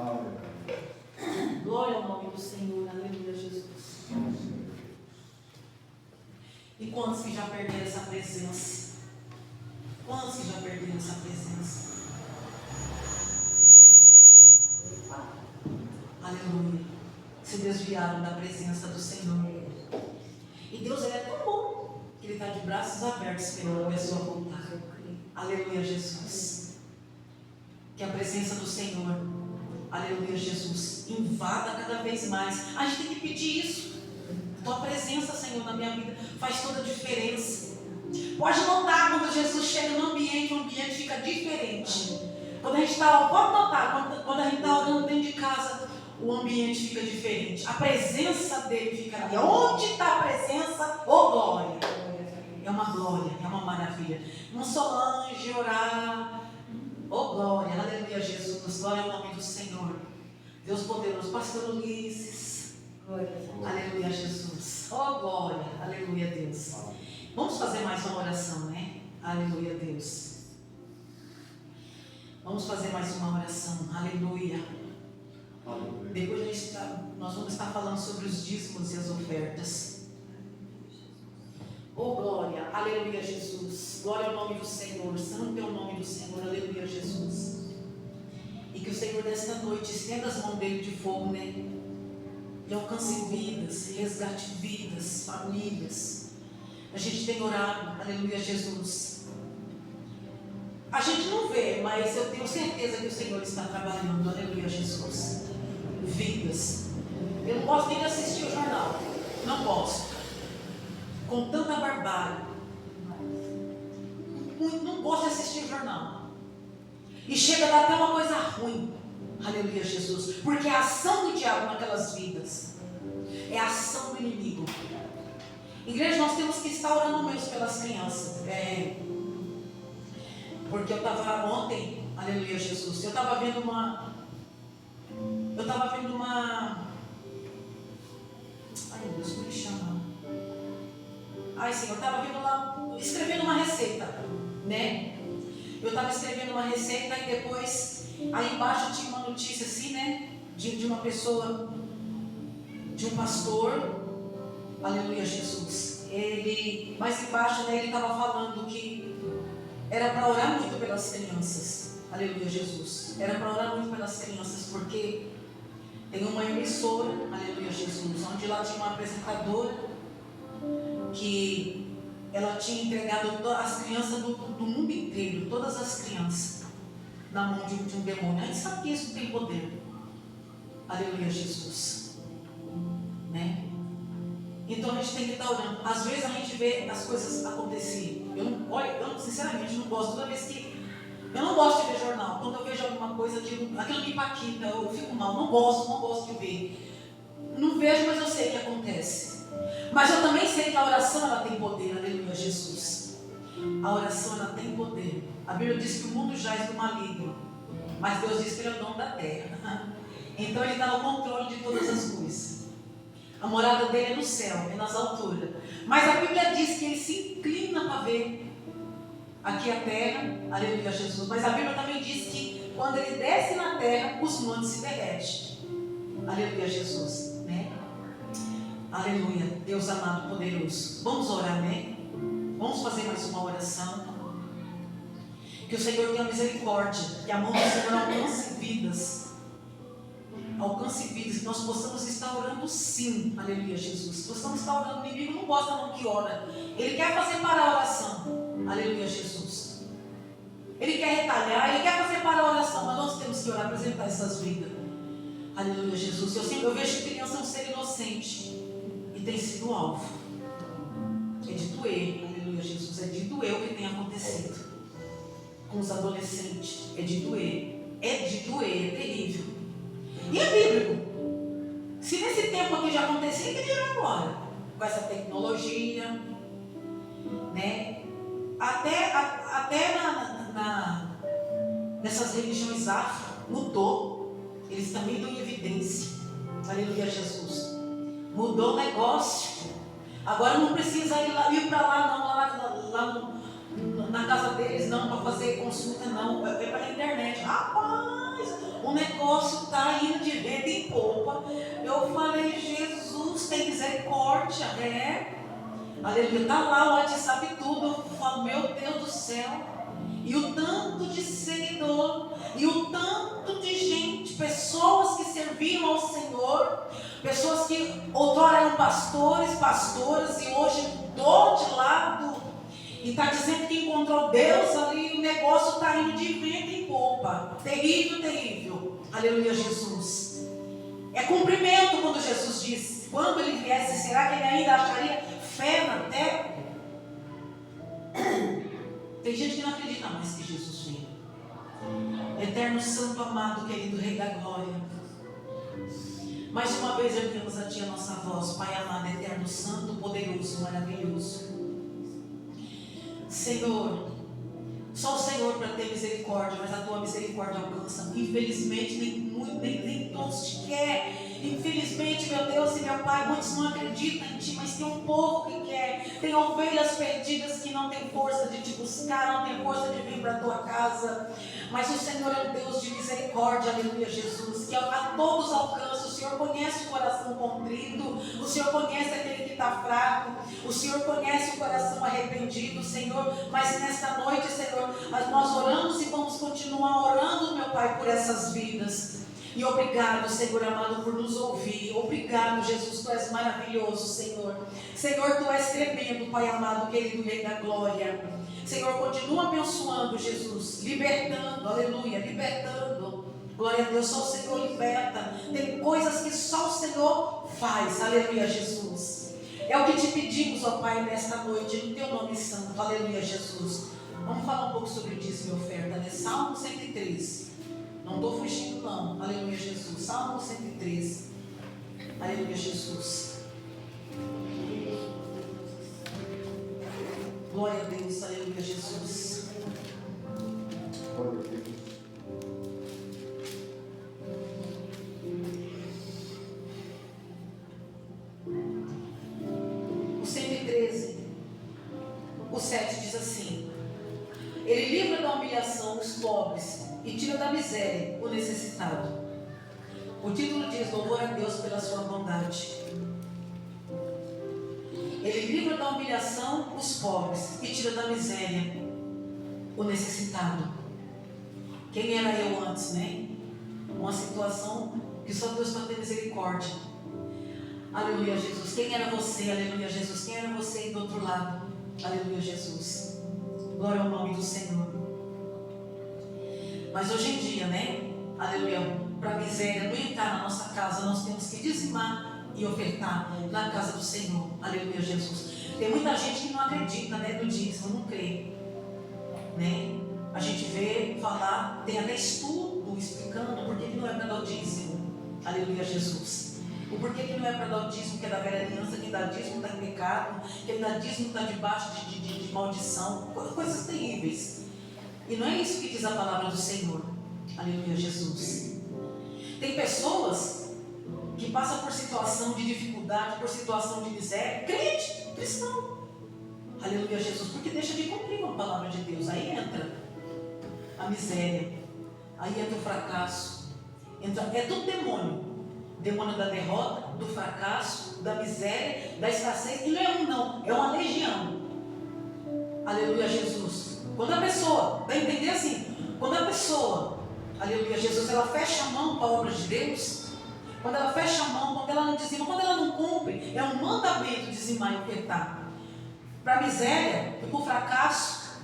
Aleluia. Glória ao nome do Senhor. Aleluia, Jesus. E quantos que já perderam essa presença? Quantos que já perderam essa presença? Aleluia. Se desviaram da presença do Senhor. E Deus, Ele é tão bom que Ele está de braços abertos esperando a pessoa voltar. Aleluia, Jesus. Que a presença do Senhor, aleluia, Jesus, invada cada vez mais. A gente tem que pedir isso. Tua presença, Senhor, na minha vida faz toda a diferença. Pode notar quando Jesus chega no ambiente, o ambiente fica diferente. Quando a gente está, pode notar, quando a gente está orando dentro de casa, o ambiente fica diferente. A presença dele fica ali. Onde está a presença? Oh, glória! É uma glória, é uma maravilha. Uma Solange orar. Oh, glória, aleluia, Jesus. Glória ao nome do Senhor. Deus poderoso. Pastor Ulisses. Aleluia, Jesus. Oh, glória, aleluia, Deus. Vamos fazer mais uma oração, né? Aleluia, Deus. Vamos fazer mais uma oração. Aleluia. Depois nós vamos estar falando sobre os dízimos e as ofertas. Oh, glória, aleluia, Jesus. Glória ao nome do Senhor. Santo é o nome do Senhor, aleluia, Jesus. E que o Senhor desta noite estenda as mãos dele de fogo, né? E alcance vidas, resgate vidas, famílias. A gente tem orado, aleluia, Jesus. A gente não vê, mas eu tenho certeza que o Senhor está trabalhando, aleluia, Jesus. Vidas. Eu não gosto nem de assistir o jornal, não gosto. Com tanta barbárie. Não gosto de assistir o jornal. E chega a dar até uma coisa ruim, aleluia, Jesus. Porque é a ação do diabo naquelas vidas. É a ação do inimigo. Igreja, nós temos que estar orando mesmo pelas crianças. Porque eu estava ontem, aleluia, Jesus. Eu estava vendo uma. Ai, meu Deus, como ele chama? Ai, Senhor, eu estava vendo lá, escrevendo uma receita, né? Eu estava escrevendo uma receita e depois, aí embaixo tinha uma notícia assim, né? De uma pessoa, de um pastor, aleluia, Jesus. Ele, mais embaixo, né, ele estava falando que era para orar muito pelas crianças, aleluia, Jesus. Era para orar muito pelas crianças, porque tem uma emissora, aleluia, Jesus, onde lá tinha uma apresentadora que ela tinha entregado as crianças do mundo inteiro, todas as crianças, na mão de um demônio. A gente sabe que isso tem poder. Aleluia, Jesus. Né? Então a gente tem que estar orando. Às vezes a gente vê as coisas acontecerem. Eu sinceramente não gosto. Toda vez que eu não gosto de ver jornal. Quando eu vejo alguma coisa, aquilo me impacta, eu fico mal. Não gosto de ver. Não vejo, mas eu sei que acontece. Mas eu também sei que a oração ela tem poder, aleluia, Jesus. A oração ela tem poder. A Bíblia diz que o mundo jaz do maligno, mas Deus diz que ele é o dono da terra. Então ele está no controle de todas as coisas. A morada dele é no céu, é nas alturas. Mas a Bíblia diz que ele se inclina para ver aqui a terra, aleluia, Jesus. Mas a Bíblia também diz que quando ele desce na terra, os montes se derretem. Aleluia, Jesus, né? Aleluia, Deus amado, poderoso. Vamos orar, né? Vamos fazer mais uma oração. Que o Senhor tenha misericórdia, que a mão do Senhor alcance vidas. Alcance vidas, que nós possamos estar orando sim, aleluia, Jesus. Possamos estar orando, o inimigo não gosta não que ora. Ele quer fazer parar a oração, aleluia, Jesus. Ele quer retalhar, ele quer fazer parar a oração, mas nós temos que orar, apresentar essas vidas. Aleluia, Jesus. Eu vejo que criança é um ser inocente e tem sido alvo. É de doer, aleluia, Jesus. É de doer o que tem acontecido com os adolescentes. É de doer, é terrível. E é bíblico. Se nesse tempo aqui já acontecia, que dirá agora? Com essa tecnologia, né? Até nessas religiões afro, mudou. Eles também dão evidência. Aleluia, Jesus. Mudou o negócio. Agora não precisa ir para lá, não. Na casa deles, não, para fazer consulta, não. É pela internet. Rapaz! Mas o negócio está indo de vento em popa. Eu falei, Jesus, tem misericórdia. Aleluia. Está lá o WhatsApp tudo. Eu falo, meu Deus do céu. E o tanto de seguidor, e o tanto de gente, pessoas que serviram ao Senhor, pessoas que outrora eram pastores, pastoras, e hoje do outro lado, e está dizendo que encontrou Deus ali, o negócio está indo de vento em popa. Terrível, terrível. Aleluia, Jesus. É cumprimento quando Jesus disse, quando ele viesse, será que ele ainda acharia fé na terra? Tem gente que não acredita mais que Jesus veio. Eterno, santo, amado, querido Rei da Glória. Mais uma vez erguemos a Ti a nossa voz, Pai amado, eterno, santo, poderoso, maravilhoso. Senhor, só o Senhor para ter misericórdia, mas a Tua misericórdia alcança. Infelizmente, nem todos te querem. Infelizmente, meu Deus e meu Pai, muitos não acreditam em Ti, mas tem um povo que quer. Tem ovelhas perdidas que não tem força de Te buscar, não tem força de vir para a Tua casa. Mas o Senhor é um Deus de misericórdia, aleluia, Jesus, que a todos alcança. O Senhor conhece o coração contrito, o Senhor conhece aquele que está fraco, o Senhor conhece o coração arrependido, Senhor. Mas nesta noite, Senhor, nós oramos e vamos continuar orando, meu Pai, por essas vidas. E obrigado, Senhor amado, por nos ouvir. Obrigado, Jesus, Tu és maravilhoso, Senhor. Senhor, Tu és tremendo, Pai amado, querido Rei da Glória. Senhor, continua abençoando, Jesus, libertando, aleluia, libertando. Glória a Deus, só o Senhor liberta. Tem coisas que só o Senhor faz, aleluia, Jesus. É o que te pedimos, ó Pai, nesta noite, no Teu nome santo, aleluia, Jesus. Vamos falar um pouco sobre dízimo e oferta, né? Salmo 113. Não estou fugindo não, aleluia, Jesus. Salmo 113, aleluia, Jesus. Glória a Deus, aleluia, Jesus. Glória a Deus. O 113, o 7 diz assim: Ele livra da humilhação os pobres e tira da miséria o necessitado. O título diz: louvor a Deus pela sua bondade. Ele livra da humilhação os pobres e tira da miséria o necessitado. Quem era eu antes, né? Uma situação que só Deus pode ter misericórdia. Aleluia, Jesus. Quem era você? Aleluia, Jesus. Quem era você aí do outro lado? Aleluia, Jesus. Glória ao nome do Senhor. Mas hoje em dia, né? Aleluia, para a miséria não entrar na nossa casa, nós temos que dizimar e ofertar na casa do Senhor. Aleluia, Jesus. Tem muita gente que não acredita, né, no dízimo, não crê, né? A gente vê falar, tem até estudo explicando por que não é para dar o dízimo. Aleluia, Jesus. O porquê que não é para dar o dízimo, que é da velha aliança, quem dá dízimo está em pecado, quem dá dízimo está debaixo de maldição, coisas terríveis. E não é isso que diz a palavra do Senhor. Aleluia, Jesus. Tem pessoas que passam por situação de dificuldade, por situação de miséria, crente, cristão. Aleluia, Jesus, porque deixa de cumprir com a palavra de Deus. Aí entra a miséria, aí entra o fracasso, é tudo demônio. Demônio da derrota, do fracasso, da miséria, da escassez. E não é um não, é uma legião. Aleluia, Jesus. Quando a pessoa, vai entender assim, quando a pessoa, aleluia, Jesus, ela fecha a mão para a obra de Deus, quando ela fecha a mão, quando ela não dizima, quando ela não cumpre, é um mandamento dizimar e ofertar. Para a miséria e para o fracasso,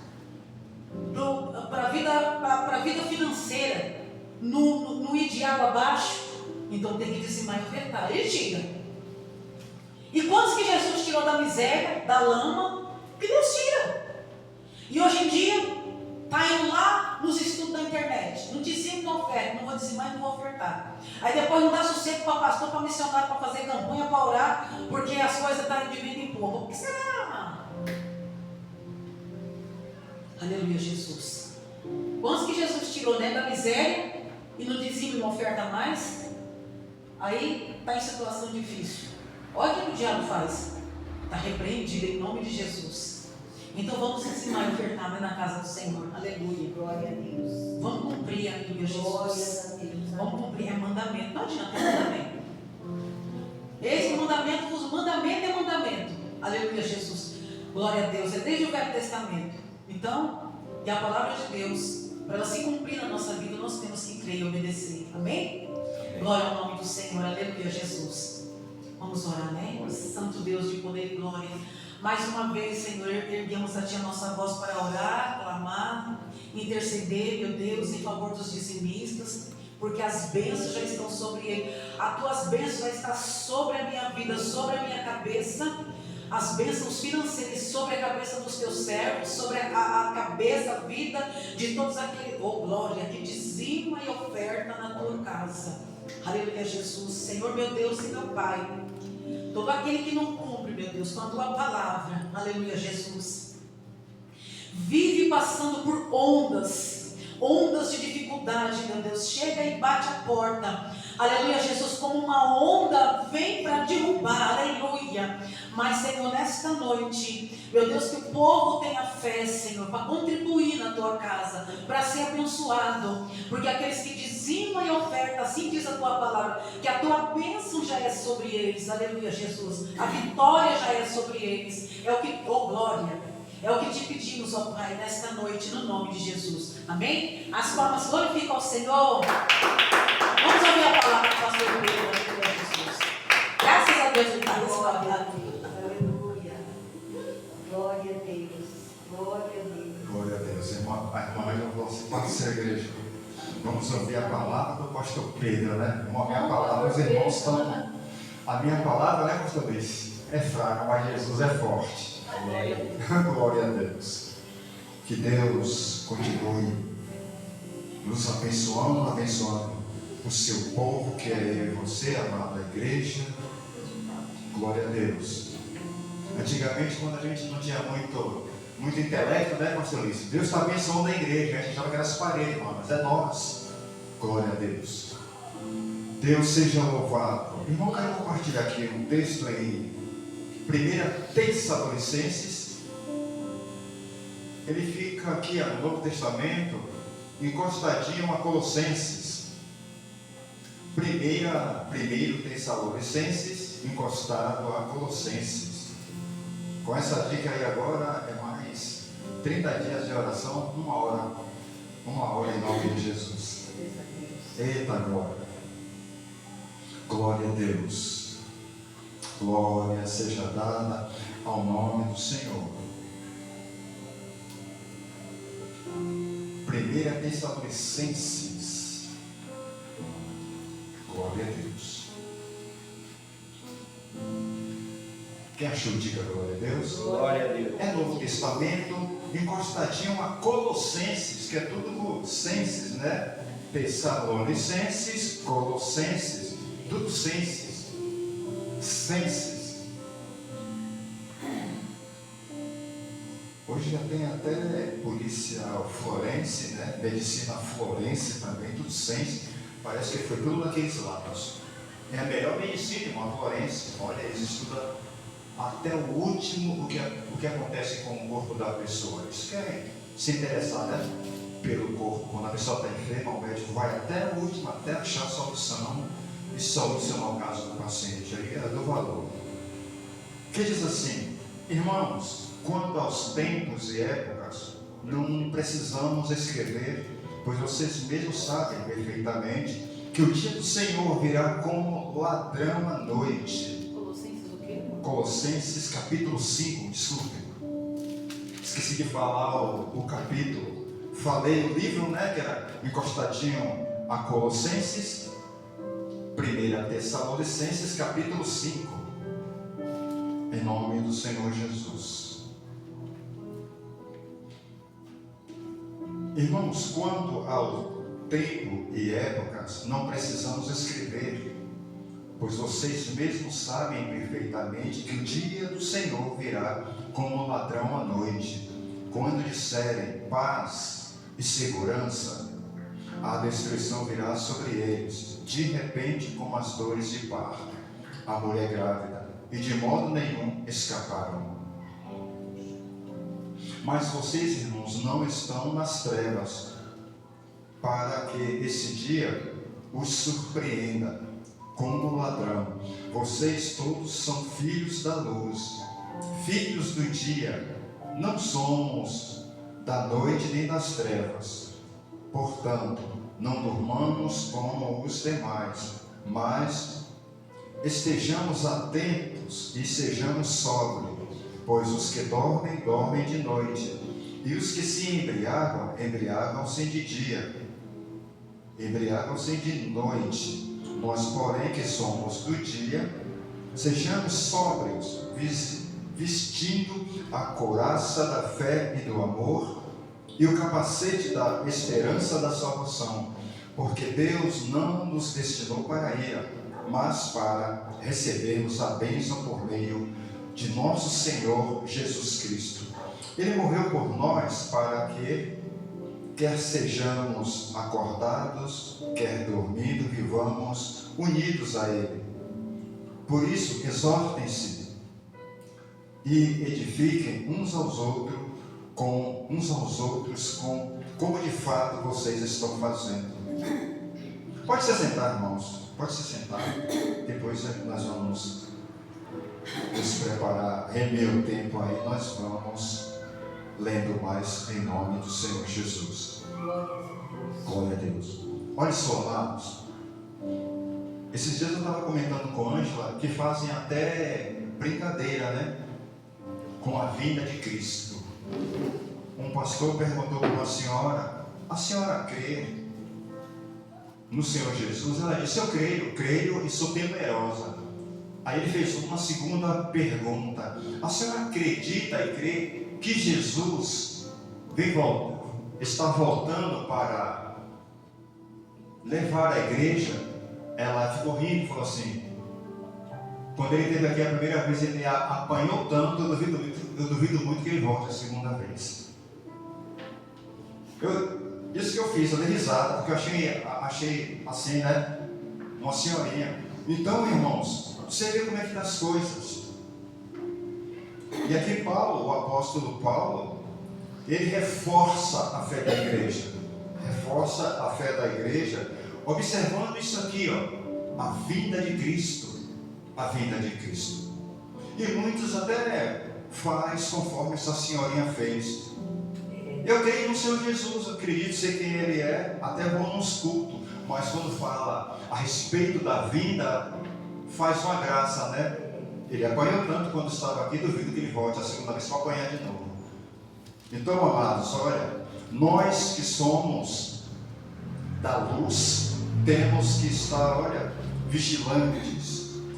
para a vida financeira, no ir de água abaixo, então tem que dizimar e ofertar. Ele tira. E quantos que Jesus tirou da miséria, da lama, que Deus tira? E hoje em dia, está indo lá nos estudos da internet, não dizimo, não oferta, não vou dizimar e não vou ofertar. Aí depois não dá sossego para pastor, para missionário, para fazer campanha, para orar, porque as coisas estão indo de vida em pouco. O que será? Aleluia, Jesus. Quantos que Jesus tirou, né, da miséria e não dizima e não oferta mais? Aí está em situação difícil. Olha o que o diabo faz. Está repreendido em nome de Jesus. Então vamos ensinar e ofertar, né, na casa do Senhor. Aleluia. Glória a Deus. Vamos cumprir, aleluia, Glória Jesus. a Deus. Vamos cumprir, é mandamento. Não adianta, é mandamento. Esse mandamento, os mandamentos é mandamento. Aleluia, Jesus. Glória a Deus. É desde o Velho Testamento. Então, e a palavra de Deus, para ela se cumprir na nossa vida, nós temos que crer e obedecer. Amém? Glória ao nome do Senhor. Aleluia, Jesus. Vamos orar, né? Santo Deus de poder e glória. Mais uma vez, Senhor, erguemos a Ti a nossa voz para orar, clamar, interceder, meu Deus, em favor dos dizimistas, porque as bênçãos já estão sobre ele. As Tuas bênçãos já estão sobre a minha vida, sobre a minha cabeça. As bênçãos financeiras sobre a cabeça dos Teus servos, sobre a cabeça, a vida de todos aqueles, oh glória, que dizima e oferta na Tua casa. Aleluia, Jesus. Senhor, meu Deus e meu Pai, todo aquele que não cumpre, meu Deus, com a Tua palavra, aleluia, Jesus, vive passando por ondas de dificuldade, meu Deus, chega e bate a porta, aleluia, Jesus, como uma onda vem para derrubar, aleluia. Mas, Senhor, nesta noite, meu Deus, que o povo tenha fé, Senhor, para contribuir na Tua casa, para ser abençoado, porque aqueles que dizimam e ofertam, assim diz a Tua palavra, que a Tua bênção já é sobre eles, aleluia, Jesus, a vitória já é sobre eles, é o que, oh glória, é o que te pedimos, ó Pai, nesta noite, no nome de Jesus, amém? As palmas glorificam ao Senhor. Vamos ouvir a palavra do pastor Pedro, aleluia, Jesus. Graças a Deus, ele está respaldado. Aleluia. Glória a Deus. Glória a Deus. Glória a Deus. Irmã, pode ser a igreja. Vamos ouvir a palavra do pastor Pedro, né? Vamos ouvir a palavra. Os irmãos estão. A minha palavra, né, pastor Luiz? É fraca, mas Jesus é forte. Glória a Deus. Que Deus continue nos abençoando o seu povo, que é eu e você, amada igreja. Glória a Deus. Antigamente, quando a gente não tinha muito intelecto, né, pastor Luiz? Deus está abençoando a igreja, a gente achava que era as paredes, irmão, mas é nós. Glória a Deus. Deus seja louvado. Irmão, eu quero compartilhar aqui um texto em 1 Tessalonicenses. Ele fica aqui no Novo Testamento, encostadinho a Colossenses. 1 Tessalonicenses, encostado a Colossenses. Com essa dica aí agora é mais 30 dias de oração, uma hora em nome de Jesus. Eita glória. Glória a Deus. Glória seja dada ao nome do Senhor. 1 Tessalonicenses. Glória a Deus. Quem achou? Diga glória a Deus. Glória a Deus. É Novo Testamento, encostadinho a Colossenses, que é tudo senses, né? Tessalonicenses, Colossenses, tudo senses. Senses. Hoje já tem até polícia forense, né? Medicina forense também, tudo sense. Parece que foi tudo naqueles lados. É a melhor medicina, uma forense. Olha, eles estudam até o último o que acontece com o corpo da pessoa. Eles querem se interessar, né, pelo corpo. Quando a pessoa está enferma, o médico vai até o último, até achar a solução e solucionar o caso do paciente. Aí é do valor. Que diz assim: irmãos, quanto aos tempos e épocas, não precisamos escrever, pois vocês mesmos sabem perfeitamente que o dia do Senhor virá como ladrão à noite. Colossenses o quê? Colossenses capítulo 5, desculpe. Esqueci de falar o capítulo. Falei o livro, né, que era encostadinho a Colossenses. 1 Tessalonicenses capítulo 5. Em nome do Senhor Jesus. Irmãos, quanto ao tempo e épocas, não precisamos escrever, pois vocês mesmos sabem perfeitamente que o dia do Senhor virá como um ladrão à noite. Quando disserem paz e segurança, a destruição virá sobre eles, de repente como as dores de parto, a mulher grávida, e de modo nenhum escaparam. Mas vocês, irmãos, não estão nas trevas, para que esse dia os surpreenda como ladrão. Vocês todos são filhos da luz, filhos do dia. Não somos da noite nem das trevas. Portanto, não durmamos como os demais, mas estejamos atentos e sejamos sóbrios, pois os que dormem, dormem de noite, e os que se embriagam, embriagam-se de dia, embriagam-se de noite. Nós, porém, que somos do dia, sejamos sóbrios, vestindo a couraça da fé e do amor e o capacete da esperança da salvação, porque Deus não nos destinou para a ira, mas para recebermos a bênção por meio de nosso Senhor Jesus Cristo. Ele morreu por nós para que, quer sejamos acordados, quer dormindo, vivamos unidos a Ele. Por isso, exortem-se e edifiquem uns aos outros, como de fato vocês estão fazendo. Pode se sentar, irmãos. Pode se sentar. Depois nós vamos nos preparar, remer o tempo aí. Nós vamos lendo mais em nome do Senhor Jesus. Glória a Deus. Olha só, amados. Esses dias eu estava comentando com a Ângela que fazem até brincadeira, né? Com a vinda de Cristo. Um pastor perguntou para uma senhora: a senhora crê no Senhor Jesus? Ela disse: eu creio e sou temerosa. Aí ele fez uma segunda pergunta: a senhora acredita e crê que Jesus está voltando para levar a igreja? Ela ficou rindo e falou assim: quando ele esteve aqui a primeira vez, ele apanhou tanto, eu duvido muito que ele volte a segunda vez. Isso que eu fiz, eu dei risada, porque eu achei assim, né? Uma senhorinha. Então, irmãos, você vê como é que estão as coisas. E aqui Paulo, o apóstolo Paulo, ele reforça a fé da igreja. Reforça a fé da igreja, observando isso aqui, ó, a vinda de Cristo. A vinda de Cristo. E muitos até faz conforme essa senhorinha fez. Eu creio no Senhor Jesus, eu acredito ser quem Ele é, até vou nos cultos, mas quando fala a respeito da vinda, faz uma graça, né? Ele apanhou tanto quando estava aqui, duvido que ele volte a segunda vez para apanhar de novo. Então, amados, olha, nós que somos da luz, temos que estar, olha,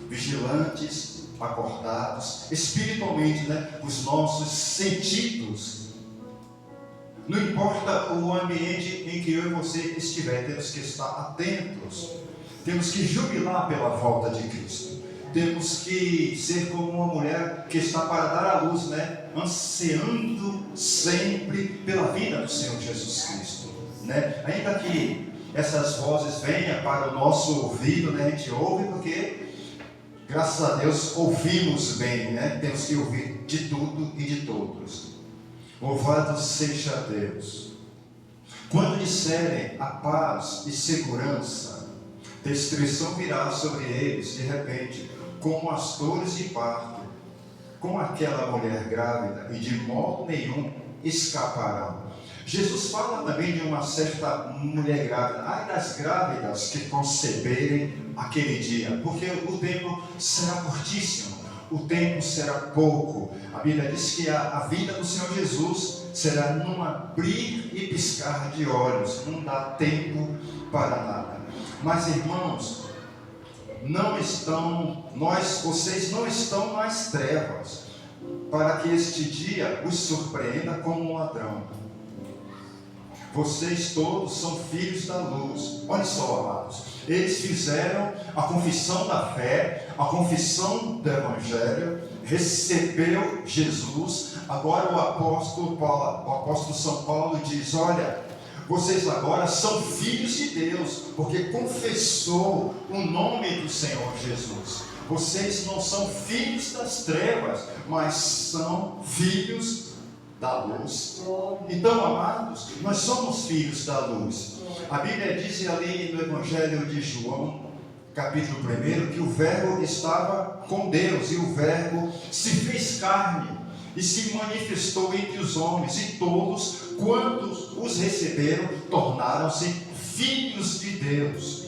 vigilantes, acordados, espiritualmente, né? Os nossos sentidos. Não importa o ambiente em que eu e você estiver, temos que estar atentos. Temos que jubilar pela volta de Cristo. Temos que ser como uma mulher que está para dar à luz, né? Ansiando sempre pela vinda do Senhor Jesus Cristo, né? Ainda que essas vozes venham para o nosso ouvido, né? A gente ouve porque, graças a Deus, ouvimos bem, né? Temos que ouvir de tudo e de todos. Louvado seja Deus. Quando disserem a paz e segurança, destruição virá sobre eles de repente, como as dores de parto, com aquela mulher grávida, e de modo nenhum escaparão. Jesus fala também de uma certa mulher grávida. Ai das grávidas que conceberem aquele dia, porque o tempo será curtíssimo, o tempo será pouco. A Bíblia diz que a vida do Senhor Jesus será num abrir e piscar de olhos, não dá tempo para nada. Mas, irmãos, vocês não estão nas trevas, para que este dia os surpreenda como um ladrão. Vocês todos são filhos da luz. Olha só, amados, eles fizeram a confissão da fé, a confissão do Evangelho, recebeu Jesus. Agora o apóstolo São Paulo diz: olha, vocês agora são filhos de Deus, porque confessou o nome do Senhor Jesus. Vocês não são filhos das trevas, mas são filhos da luz. Glória. Então, amados, nós somos filhos da luz. A Bíblia diz ali no Evangelho de João, capítulo 1, que o Verbo estava com Deus e o Verbo se fez carne e se manifestou entre os homens, e todos quantos os receberam tornaram-se filhos de Deus.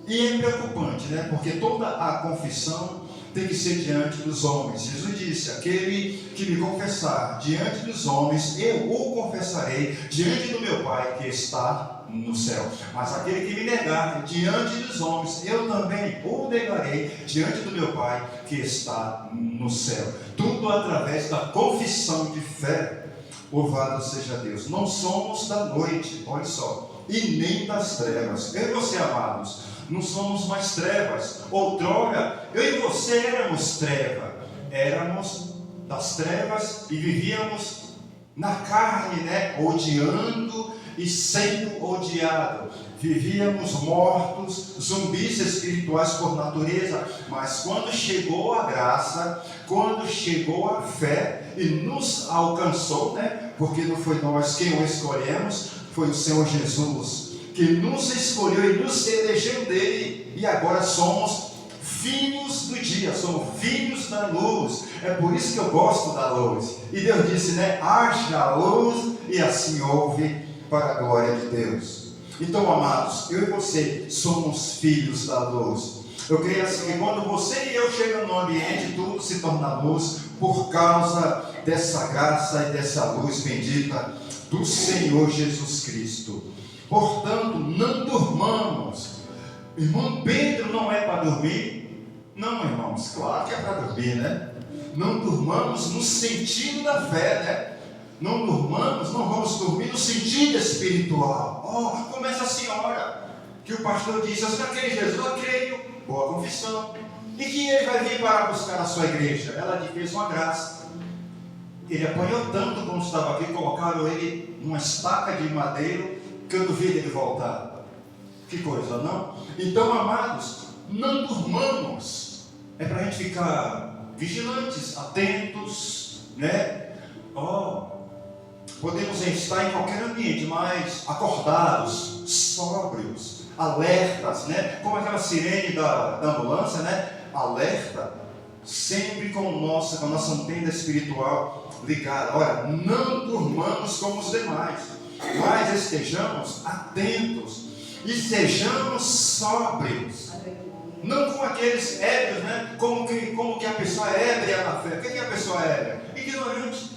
E é preocupante, né? Porque toda a confissão tem que ser diante dos homens. Jesus disse: aquele que me confessar diante dos homens, eu o confessarei diante do meu Pai que está no céu. Mas aquele que me negar diante dos homens, eu também o negarei diante do meu Pai que está no céu. Tudo através da confissão de fé. Louvado seja Deus. Não somos da noite, olha só, e nem das trevas. Eu e você, amados, não somos mais trevas. Outrora, eu e você éramos treva. Éramos das trevas e vivíamos na carne, né? Odiando e sendo odiado. Vivíamos mortos, zumbis espirituais por natureza. Mas quando chegou a graça, quando chegou a fé e nos alcançou, né? Porque não foi nós quem o escolhemos, foi o Senhor Jesus que nos escolheu e nos elegeu dele, e agora somos filhos do dia, somos filhos da luz. É por isso que eu gosto da luz. E Deus disse, né? Haja luz, e assim houve, para a glória de Deus. Então, amados, eu e você somos filhos da luz. Eu creio assim que quando você e eu chegamos no ambiente, tudo se torna luz por causa dessa graça e dessa luz bendita do Senhor Jesus Cristo. Portanto, não durmamos. Irmão, Pedro não é para dormir? Não, irmãos, claro que é para dormir, né? Não durmamos no sentido da fé, né? Não durmamos, não vamos dormir no sentido espiritual. Oh, como essa senhora, que o pastor disse: você crê em Jesus? Eu creio. Boa confissão. E que ele vai vir para buscar a sua igreja? Ela lhe fez uma graça. Ele apanhou tanto como estava aqui, colocaram ele numa estaca de madeiro, que eu duvido ele voltar. Que coisa, não? Então, amados, não durmamos. É para a gente ficar vigilantes, atentos, né? Podemos estar em qualquer ambiente, mas acordados, sóbrios, alertas, né? Como aquela sirene da ambulância, né? Alerta, sempre com a nossa antena espiritual ligada. Olha, não durmamos como os demais, mas estejamos atentos e sejamos sóbrios. Não com aqueles ébrios, né? Como que a pessoa é ébria na fé. O que é a pessoa ébria? Ignorante.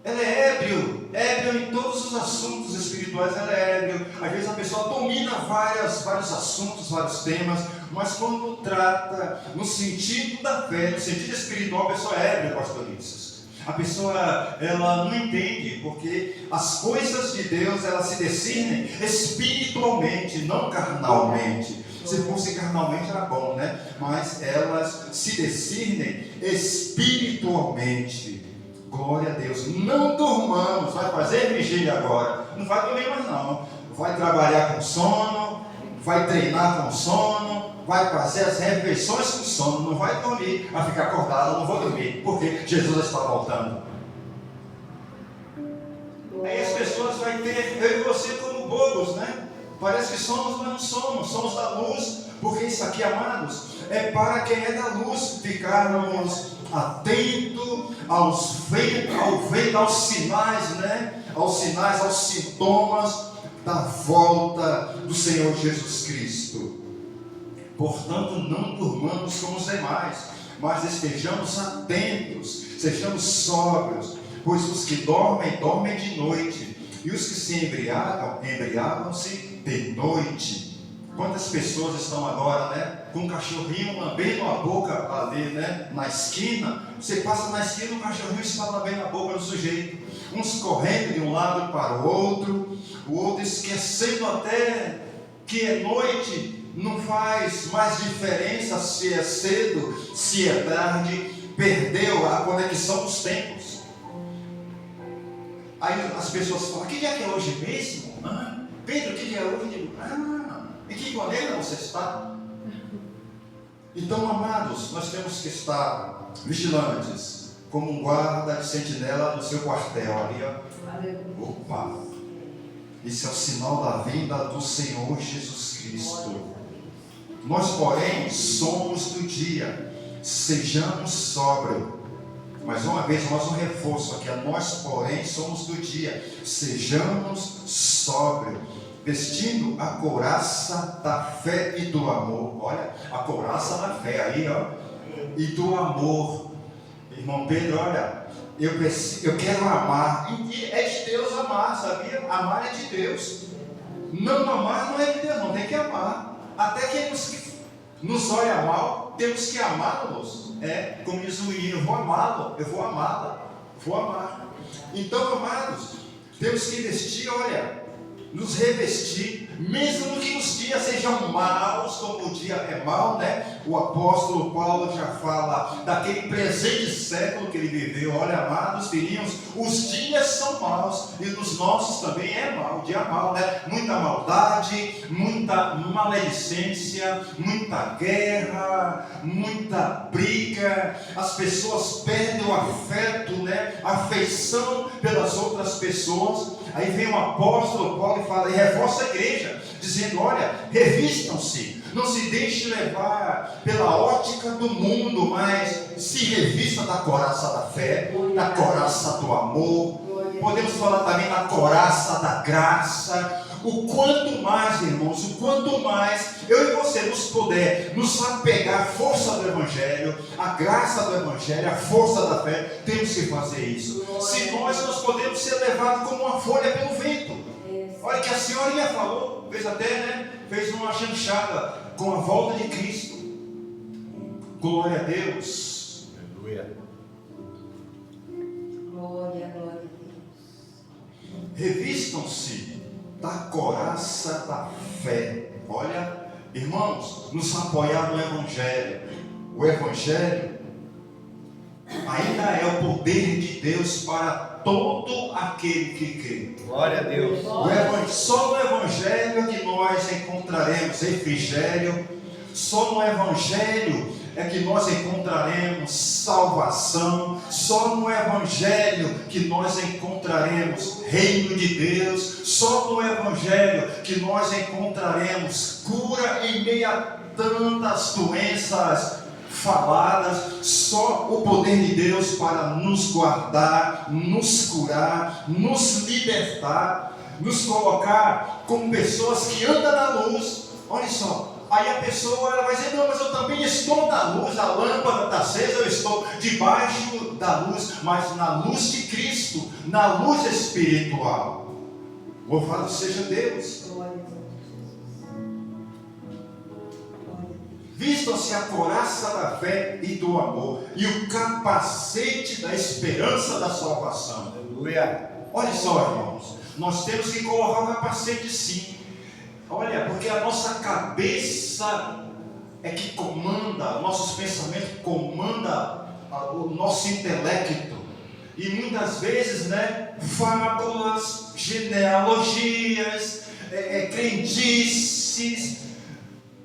Ela é ébrio em todos os assuntos espirituais, ela é ébrio. Às vezes a pessoa domina vários assuntos, vários temas, mas quando trata no sentido da fé, no sentido espiritual, a pessoa é ébria, pastor Ulisses. A pessoa, ela não entende, porque as coisas de Deus, elas se discernem espiritualmente, não carnalmente. Se fosse carnalmente era bom, né? Mas elas se discernem espiritualmente. Glória a Deus. Não durmamos. Vai fazer vigília agora. Não vai dormir mais não. Vai trabalhar com sono, vai treinar com sono, vai fazer as refeições com sono. Não vai dormir. Vai ficar acordado, não vou dormir, porque Jesus está voltando. Aí as pessoas vão ter eu e você como bobos, né? Parece que somos, mas não somos. Somos da luz. Porque isso aqui, amados, é para quem é da luz ficarmos atento aos sinais, né? Aos sinais, aos sintomas da volta do Senhor Jesus Cristo. Portanto, não durmamos como os demais, mas estejamos atentos, sejamos sóbrios, pois os que dormem, dormem de noite, e os que se embriagam, embriagam-se de noite. Quantas pessoas estão agora, né, com um cachorrinho lambendo a boca ali, né, na esquina? Você passa na esquina, o cachorrinho está lambendo a boca do sujeito. Uns correndo de um lado para o outro esquecendo até que é noite, não faz mais diferença se é cedo, se é tarde, perdeu a conexão dos tempos. Aí as pessoas falam: que dia que é hoje mesmo? Pedro, que dia é hoje? Em que planeta você está? Então, amados, nós temos que estar vigilantes, como um guarda de sentinela no seu quartel ali, ó. Aleluia. Opa! Esse é o sinal da vinda do Senhor Jesus Cristo. Nós, porém, somos do dia. Sejamos sóbrios. Mais uma vez, mais um reforço aqui. Nós, porém, somos do dia. Sejamos sóbrios, vestindo a couraça da fé e do amor. Olha, a couraça da fé aí, ó. E do amor. Irmão Pedro, olha, eu quero amar. E é de Deus amar, sabia? Amar é de Deus. Não amar não é de Deus, não. Tem que amar. Até quem nos olha mal, temos que amá-los. É, como diz o hino, eu vou amá-lo, eu vou amá-la, vou amar. Então, amados, temos que vestir, olha, nos revestir, mesmo que os dias sejam maus, como o dia é mau, né? O apóstolo Paulo já fala daquele presente século que ele viveu. Olha, amados filhinhos, os dias são maus, e nos nossos também é mau, o dia é mau, né? Muita maldade, muita maledicência, muita guerra, muita briga, as pessoas perdem o afeto, né? A afeição pelas outras pessoas. Aí vem o apóstolo Paulo e fala, e reforça a igreja, dizendo, olha, revistam-se, não se deixe levar pela ótica do mundo, mas se revista da couraça da fé, da couraça do amor, podemos falar também da couraça da graça. O quanto mais, irmãos, o quanto mais eu e você nos puder nos apegar à força do Evangelho, à graça do Evangelho, à força da fé, temos que fazer isso. Se nós podemos ser levados como uma folha pelo vento. Olha que a senhorinha falou, fez até, né? Fez uma chanchada com a volta de Cristo. Glória a Deus. Aleluia. Glória, glória a Deus. Revistam-se da couraça da fé. Olha, irmãos, nos apoiar no Evangelho. O Evangelho ainda é o poder de Deus para todo aquele que crê. Glória a Deus. Só no Evangelho é que nós encontraremos refrigério. Só no Evangelho é que nós encontraremos salvação. Só no Evangelho que nós encontraremos reino de Deus. Só no Evangelho que nós encontraremos cura em meio a tantas doenças faladas. Só o poder de Deus para nos guardar, nos curar, nos libertar, nos colocar como pessoas que andam na luz. Olha só. Aí a pessoa ela vai dizer, não, mas eu também estou na luz, a lâmpada está acesa, eu estou debaixo da luz, mas na luz de Cristo, na luz espiritual. Louvado seja Deus. Glória a Deus. Vistam-se a couraça da fé e do amor, e o capacete da esperança da salvação. Aleluia. Olha só, irmãos, nós temos que colocar o capacete sim. Olha, porque a nossa cabeça é que comanda, nossos pensamentos comanda o nosso intelecto. E muitas vezes, né, fábulas, genealogias, crendices,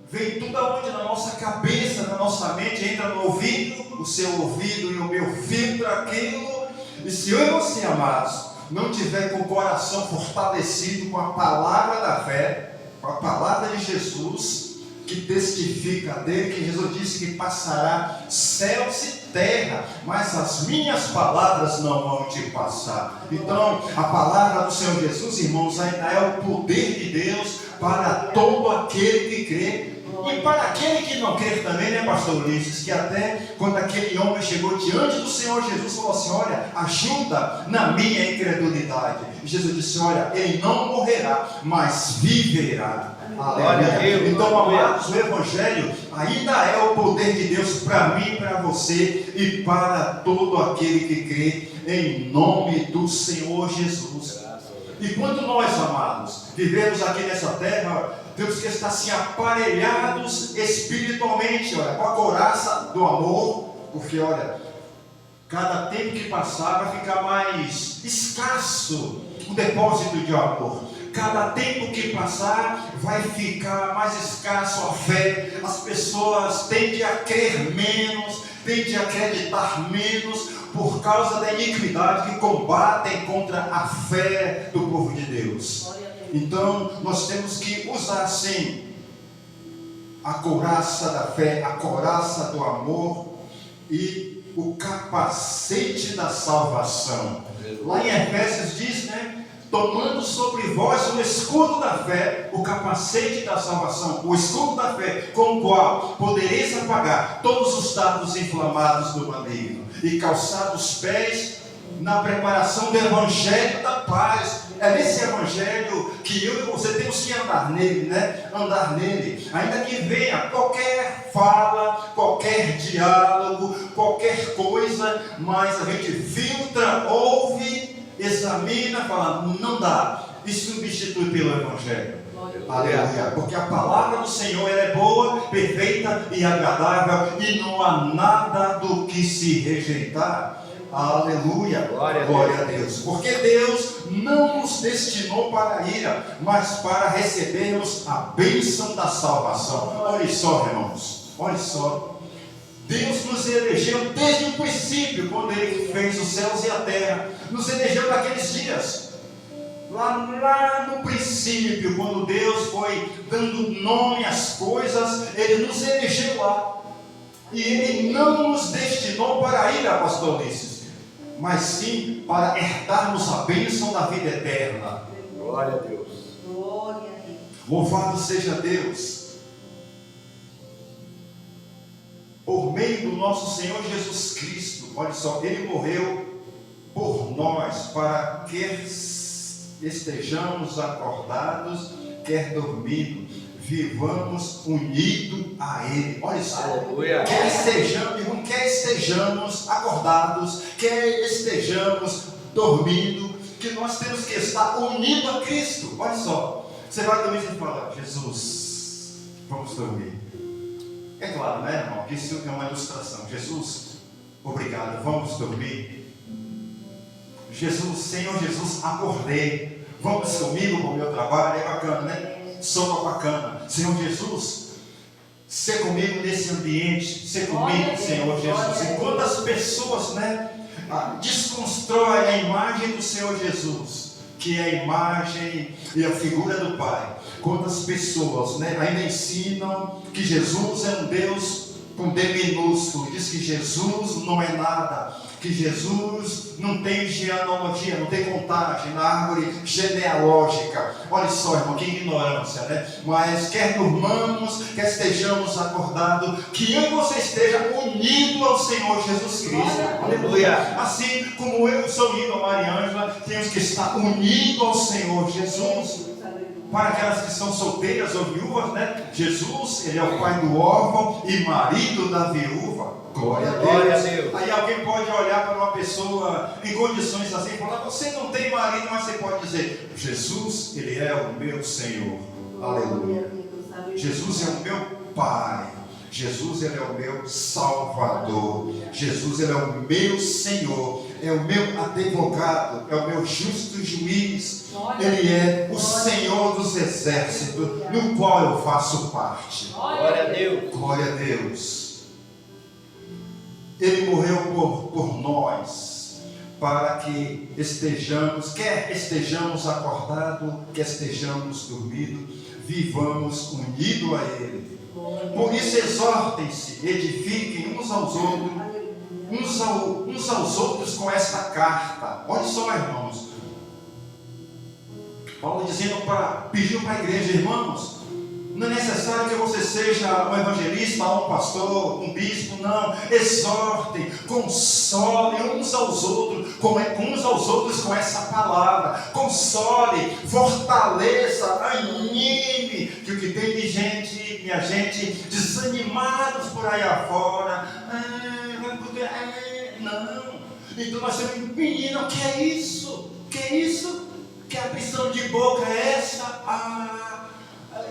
vem tudo aonde? Na nossa cabeça, na nossa mente, entra no ouvido, o seu ouvido e o meu filtra aquilo. E se eu e você, amados, não tiver com o coração fortalecido com a palavra da fé, com a palavra de Jesus, que testifica dele, que Jesus disse que passará céus e terra, mas as minhas palavras não vão te passar. Então, a palavra do Senhor Jesus, irmãos, ainda é o poder de Deus para todo aquele que crê. E para aquele que não crê também, né, pastor Ulisses, que até quando aquele homem chegou diante do Senhor Jesus, falou assim, olha, ajuda na minha incredulidade. E Jesus disse, olha, ele não morrerá, mas viverá. Aleluia. Então, amados, o Evangelho ainda é o poder de Deus para mim, para você e para todo aquele que crê em nome do Senhor Jesus. E quando nós, amados, vivemos aqui nessa terra, temos que estar assim aparelhados espiritualmente, olha, com a couraça do amor, porque olha, cada tempo que passar vai ficar mais escasso o depósito de amor. Cada tempo que passar vai ficar mais escasso a fé. As pessoas tendem a crer menos, tendem a acreditar menos. por causa da iniquidade que combatem contra a fé do povo de Deus. Então, nós temos que usar sim a couraça da fé, a couraça do amor e o capacete da salvação. Lá em Efésios diz, né? Tomando sobre vós o escudo da fé, o capacete da salvação, o escudo da fé, com o qual podereis apagar todos os dardos inflamados do maligno, e calçar os pés na preparação do evangelho da paz. É nesse evangelho que eu e você temos que andar nele, né? Andar nele, ainda que venha qualquer fala, qualquer diálogo, qualquer coisa, mas a gente filtra, ouve, examina, fala, não dá, e substitui pelo evangelho. Aleluia, porque a palavra do Senhor ela é boa, perfeita e agradável, e não há nada do que se rejeitar. Aleluia, glória a Deus. Porque Deus não nos destinou para a ira, mas para recebermos a bênção da salvação. Olha só, irmãos, olha só. Deus nos elegeu desde o princípio, quando Ele fez os céus e a terra. Nos elegeu naqueles dias. Lá no princípio, quando Deus foi dando nome às coisas, Ele nos elegeu lá. E Ele não nos destinou para a ira, pastor Ulisses, mas sim para herdarmos a bênção da vida eterna. Glória a Deus. Glória a Deus. Louvado seja Deus. Por meio do nosso Senhor Jesus Cristo, olha só, Ele morreu por nós, para quer estejamos acordados, quer dormindo, vivamos unidos a Ele. Olha só, Aleluia. quer estejamos acordados, quer estejamos dormindo, que nós temos que estar unidos a Cristo. Olha só, você vai dormir e fala, Jesus, vamos dormir. É claro, né, irmão, que isso é uma ilustração. Jesus, obrigado, vamos dormir. Jesus, Senhor Jesus, acordei, vamos comigo para o meu trabalho, é bacana, né? Sopa bacana. Senhor Jesus, ser comigo nesse ambiente, ser comigo, Senhor Jesus. E quantas pessoas, né, desconstroem a imagem do Senhor Jesus, que é a imagem e a figura do Pai. Quantas pessoas, né, ainda ensinam que Jesus é um Deus com D minúsculo, diz que Jesus não é nada, que Jesus não tem genealogia, não tem contagem na árvore genealógica. Olha só, irmão, que ignorância, né? Mas quer durmamos, quer estejamos acordados, que eu e você esteja unido ao Senhor Jesus Cristo. Aleluia. Assim como eu sou unido a Maria Ângela, temos que estar unidos ao Senhor Jesus. Para aquelas que são solteiras ou viúvas, né? Jesus, Ele é o pai do órfão e marido da viúva. Glória a Deus. Glória a Deus. Aí alguém pode olhar para uma pessoa em condições assim e falar, você não tem marido, mas você pode dizer, Jesus, Ele é o meu Senhor. Aleluia. Jesus é o meu Pai. Jesus, Ele é o meu Salvador. Jesus, Ele é o meu Senhor. É o meu advogado. É o meu justo juiz. Ele é o Senhor dos exércitos, no qual eu faço parte. Glória a Deus. Glória a Deus. Ele morreu por nós, para que estejamos, quer estejamos acordados, quer estejamos dormindo, vivamos unidos a Ele. Por isso exortem-se, edifiquem uns aos outros com esta carta. Olha só, irmãos, Paulo pediu para a igreja, irmãos, não é necessário que você seja um evangelista, um pastor, um bispo, não. Exortem, consolem uns aos outros com essa palavra. Console, fortaleça, anime. Que o que tem de gente, minha gente, desanimados por aí afora. Não. Então nós temos, menino, que é isso? Que é isso? Que abrição de boca é essa?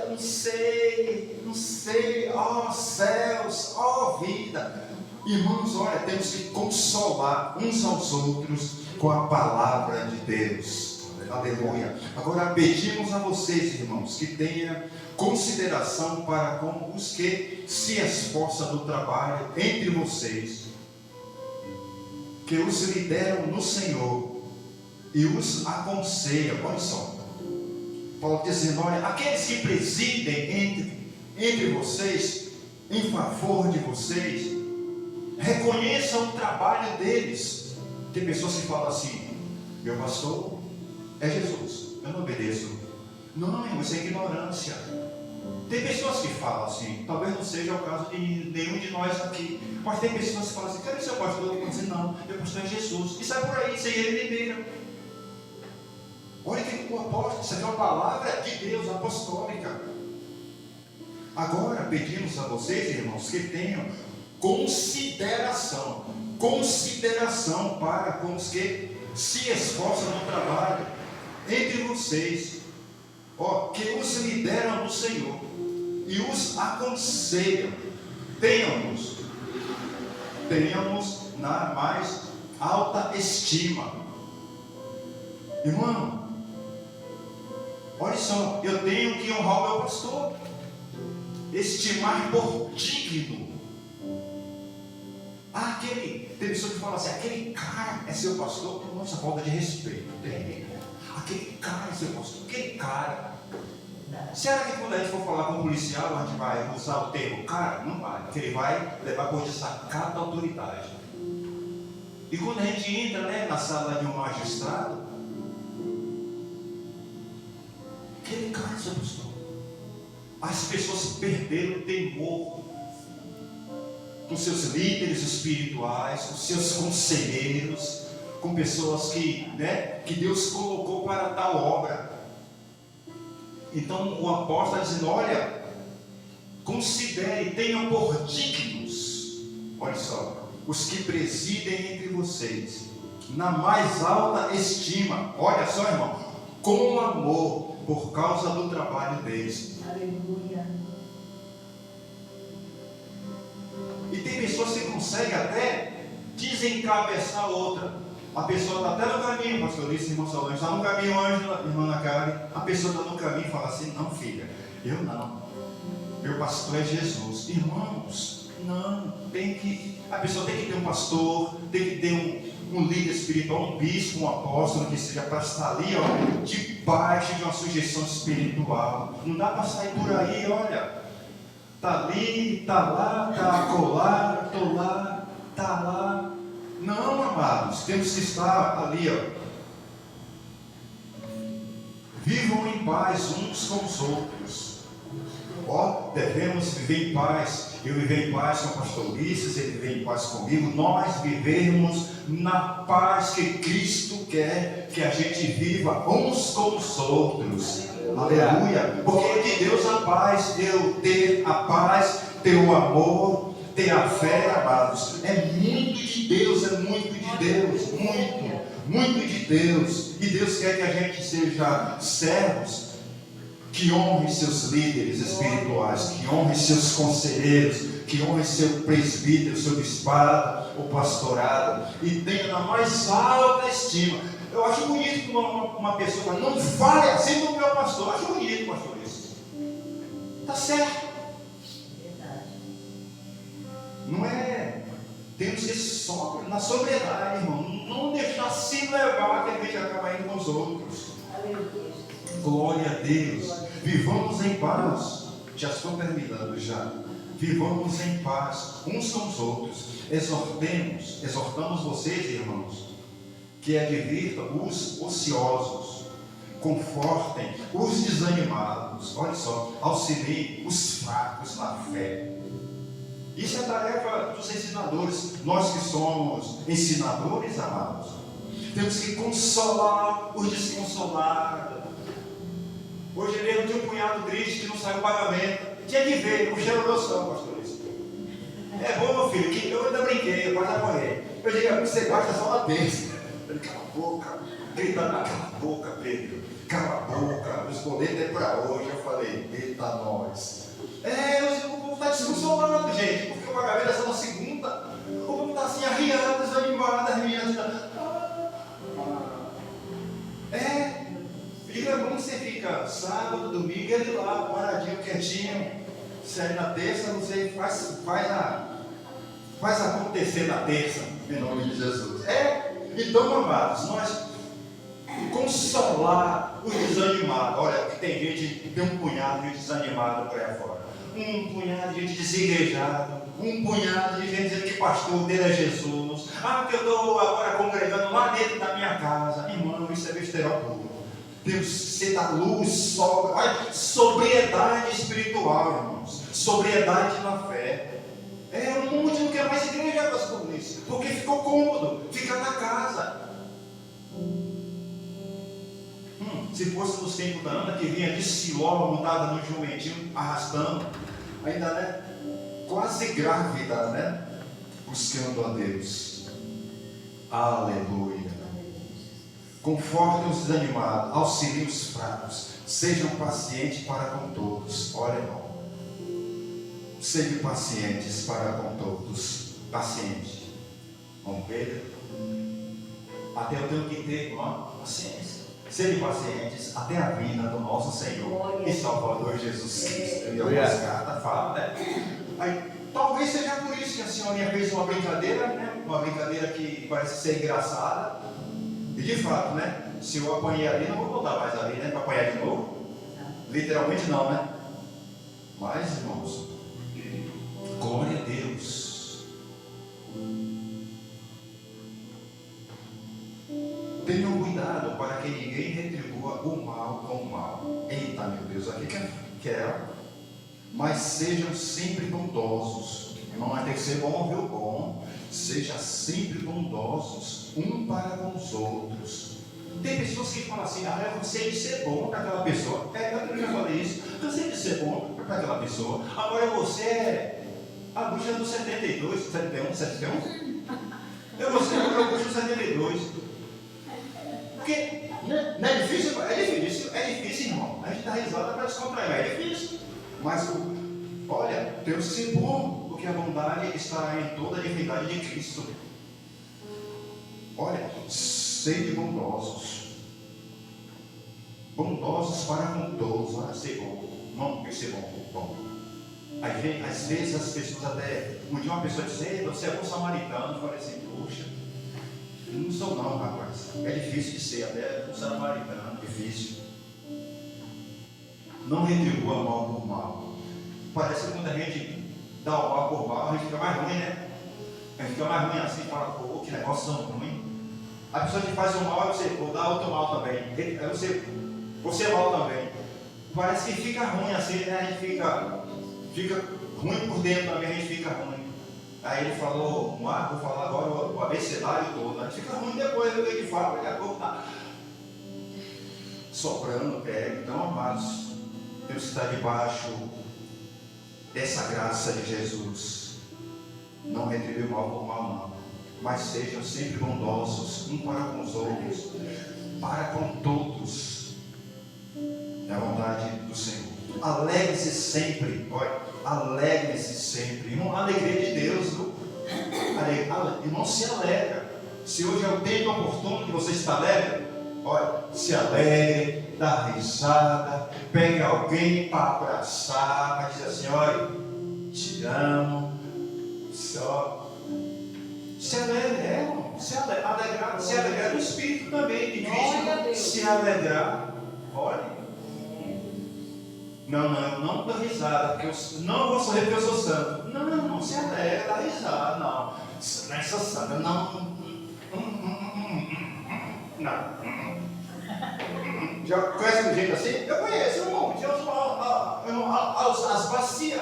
Eu não sei, ó céus, ó vida. Irmãos, olha, temos que consolar uns aos outros com a palavra de Deus. Aleluia. Agora pedimos a vocês, irmãos, que tenham consideração para com os que se esforçam no trabalho entre vocês, que os lideram no Senhor e os aconselham. Olha só, Paulo dizendo, olha, aqueles que presidem entre vocês, em favor de vocês, reconheçam o trabalho deles. Tem pessoas que falam assim, meu pastor é Jesus, eu não obedeço. Não, isso é ignorância. Tem pessoas que falam assim, talvez não seja o caso de nenhum de nós aqui, mas tem pessoas que falam assim, cadê seu pastor? Eu vou dizer, não, meu pastor é Jesus. E sai por aí, sem ele nem. Olha que o apóstolo, isso aqui é uma palavra de Deus apostólica. Agora pedimos a vocês, irmãos, que tenham consideração para com os que se esforçam no trabalho entre vocês, que os lideram no Senhor e os aconselham. Tenhamos na mais alta estima. Irmão, olha só, eu tenho que honrar o meu pastor, estimar por digno. Tem pessoas que falam assim, aquele cara é seu pastor. Nossa, falta de respeito. Aquele cara é seu pastor, aquele cara. Será que quando a gente for falar com o policial, a gente vai usar o termo cara? Não vai, porque ele vai levar por desacato a autoridade. E quando a gente entra, na sala de um magistrado, aquele cara é seu pastor. As pessoas perderam o temor com seus líderes espirituais, com seus conselheiros, com pessoas que Deus colocou para tal obra. Então o apóstolo está dizendo, olha, considere, tenham por dignos, olha só, os que presidem entre vocês, na mais alta estima, olha só, irmão, com amor, por causa do trabalho deles. Aleluia. E tem pessoas que conseguem até desencabeçar outra. A pessoa está até no caminho, pastor disse, irmão Solange, está no caminho, Ângela, irmã Nacari. A pessoa está no caminho e fala assim, não filha, eu não. Meu pastor é Jesus. Irmãos, não, a pessoa tem que ter um pastor, tem que ter um líder espiritual, um bispo, um apóstolo, que seja para estar ali, debaixo de uma sugestão espiritual. Não dá para sair por aí, olha, está ali, está lá, está acolá, estou lá, está lá. Não, amados, temos que estar ali, vivam em paz uns com os outros. Devemos viver em paz. Eu viver em paz com o pastor Ulisses, ele viver em paz comigo. Nós vivermos na paz que Cristo quer que a gente viva uns com os outros. Aleluia. Porque é de Deus a paz. Eu ter a paz, ter o amor, ter a fé, amados. É muito de Deus, é muito de Deus. Muito de Deus. E Deus quer que a gente seja servos que honrem seus líderes espirituais, que honrem seus conselheiros, que honrem seu presbítero, seu bispado, o pastorado, e tenha na mais alta estima. Eu acho bonito que uma pessoa fala, não fale assim do meu pastor. Eu acho bonito, pastor, isso. Está certo. Verdade. Não é? Temos que ser na sobriedade, irmão. Não deixar se levar, que a gente acaba indo com os outros. Aleluia. Glória a Deus. Vivamos em paz. Já estou terminando já. Vivamos em paz uns com os outros. Exortamos vocês, irmãos, que advirtam os ociosos, confortem os desanimados. Olha só, auxiliem os fracos na fé. Isso é tarefa dos ensinadores. Nós que somos ensinadores, amados, temos que consolar os desconsolados. Hoje mesmo tinha um cunhado triste que não saiu o pagamento. Tinha que ver, o cheiro do céu, pastor. É bom, meu filho, que eu ainda brinquei, eu quase morrer. Eu digo, você gosta só uma terça. Ele, cala a boca, gritando, cala a boca, Pedro, cala a boca, os boletos é para hoje. Eu falei, eita nós. O povo está desconsolado, gente, porque o pagamento é só na segunda. O povo está assim, arriando, desanimado, arriando. Fica como você fica sábado, domingo, ele lá, paradinho, quietinho. Se aí na terça, você faz acontecer na terça. Em nome de Jesus. Então, amados, nós consolar os desanimados. Olha, tem gente, tem um punhado de desanimado por aí fora. Um punhado de gente desigrejada. Um punhado de gente dizendo que pastor dele é Jesus. Que eu estou agora congregando lá dentro da minha casa. Irmão, isso é besteirol puro. Deus, ser da luz, sol. Olha, sobriedade espiritual, irmãos. Sobriedade na fé. O mundo não quer mais igreja, pastor Luiz, porque ficou cômodo, fica na casa. Se fosse nos tempos da Ana, que vinha de Siló, montada no jumentinho, arrastando, ainda, né? Quase grávida, né? Buscando a Deus. Aleluia. Confortem os desanimados, auxiliem os fracos, sejam pacientes para com todos. Olha, irmão. Sejam pacientes para com todos. Paciente. Com Pedro. Até eu tenho que ter uma paciência. Sejam pacientes até a vinda do nosso Senhor e Salvador Jesus Cristo. E algumas cartas falam, né? Aí, talvez seja por isso que a senhorinha fez uma brincadeira, né? Uma brincadeira que parece ser engraçada. E de fato, né? Se eu apanhei ali, não vou voltar mais ali, né? Para apanhar de novo. Literalmente não, né? Mas, irmãos, glória a Deus. Tenham cuidado para que ninguém retribua o mal com o mal. Eita, meu Deus, aqui quer. Mas sejam sempre bondosos. Não vai ter que ser bom, viu? Bom. Seja sempre bondosos um para com os outros. Tem pessoas que falam assim: eu cansei de ser bom para aquela pessoa. Eu já falei isso. Cansei de ser bom para aquela pessoa. Agora você é a bruxa do 72, 71. Eu vou ser a bruxa do 72. Porque não é difícil? É difícil, irmão. A gente dá risada para descontrair, mas é difícil. Mas, olha, temos que ser bom, porque a bondade está em toda a divindade de Cristo. Olha, sede bondosos. Bondosos para com todos. Olha, ser bom. Não quer ser bom. Às vezes as pessoas até... Um dia uma pessoa disse: você é bom samaritano. Eu falei assim: poxa, não sou não, rapaz. É difícil de ser até bom samaritano. Difícil. Não retribua mal por mal. Parece que quando a gente dá o mal por mal, a gente fica mais ruim, né? A gente fica mais ruim assim, fala: pô, que negócio tão ruim. A pessoa te faz um mal, aí você vou dar outro mal também. Aí você é mal também. Parece que fica ruim assim, né? A gente fica ruim por dentro também, a gente fica ruim. Aí ele falou: vou falar agora o abecedário todo. A gente fica ruim depois do que ele fala, daqui a pouco tá soprando, Então, amados, temos que estar debaixo dessa graça de Jesus. Não retribuir mal por mal, não. Mas sejam sempre bondosos, um para com os outros, para com todos. É a vontade do Senhor. Alegre-se sempre. Olha, alegre-se sempre. Uma alegria de Deus, viu? Irmão, se alegra. Se hoje é o tempo oportuno que você está alegre, olha, se alegre, dá risada, pegue alguém para abraçar, para dizer assim: olha, te amo. Só se alegrar, se alegrar no Espírito também de Cristo. Se alegrar, olha. Não, eu não dou risada, porque eu não vou sorrir porque eu sou santo. Não, se alegra, dá risada, não. Não sou santo, não. Já conhece um jeito assim? Eu conheço, irmão. As bacias.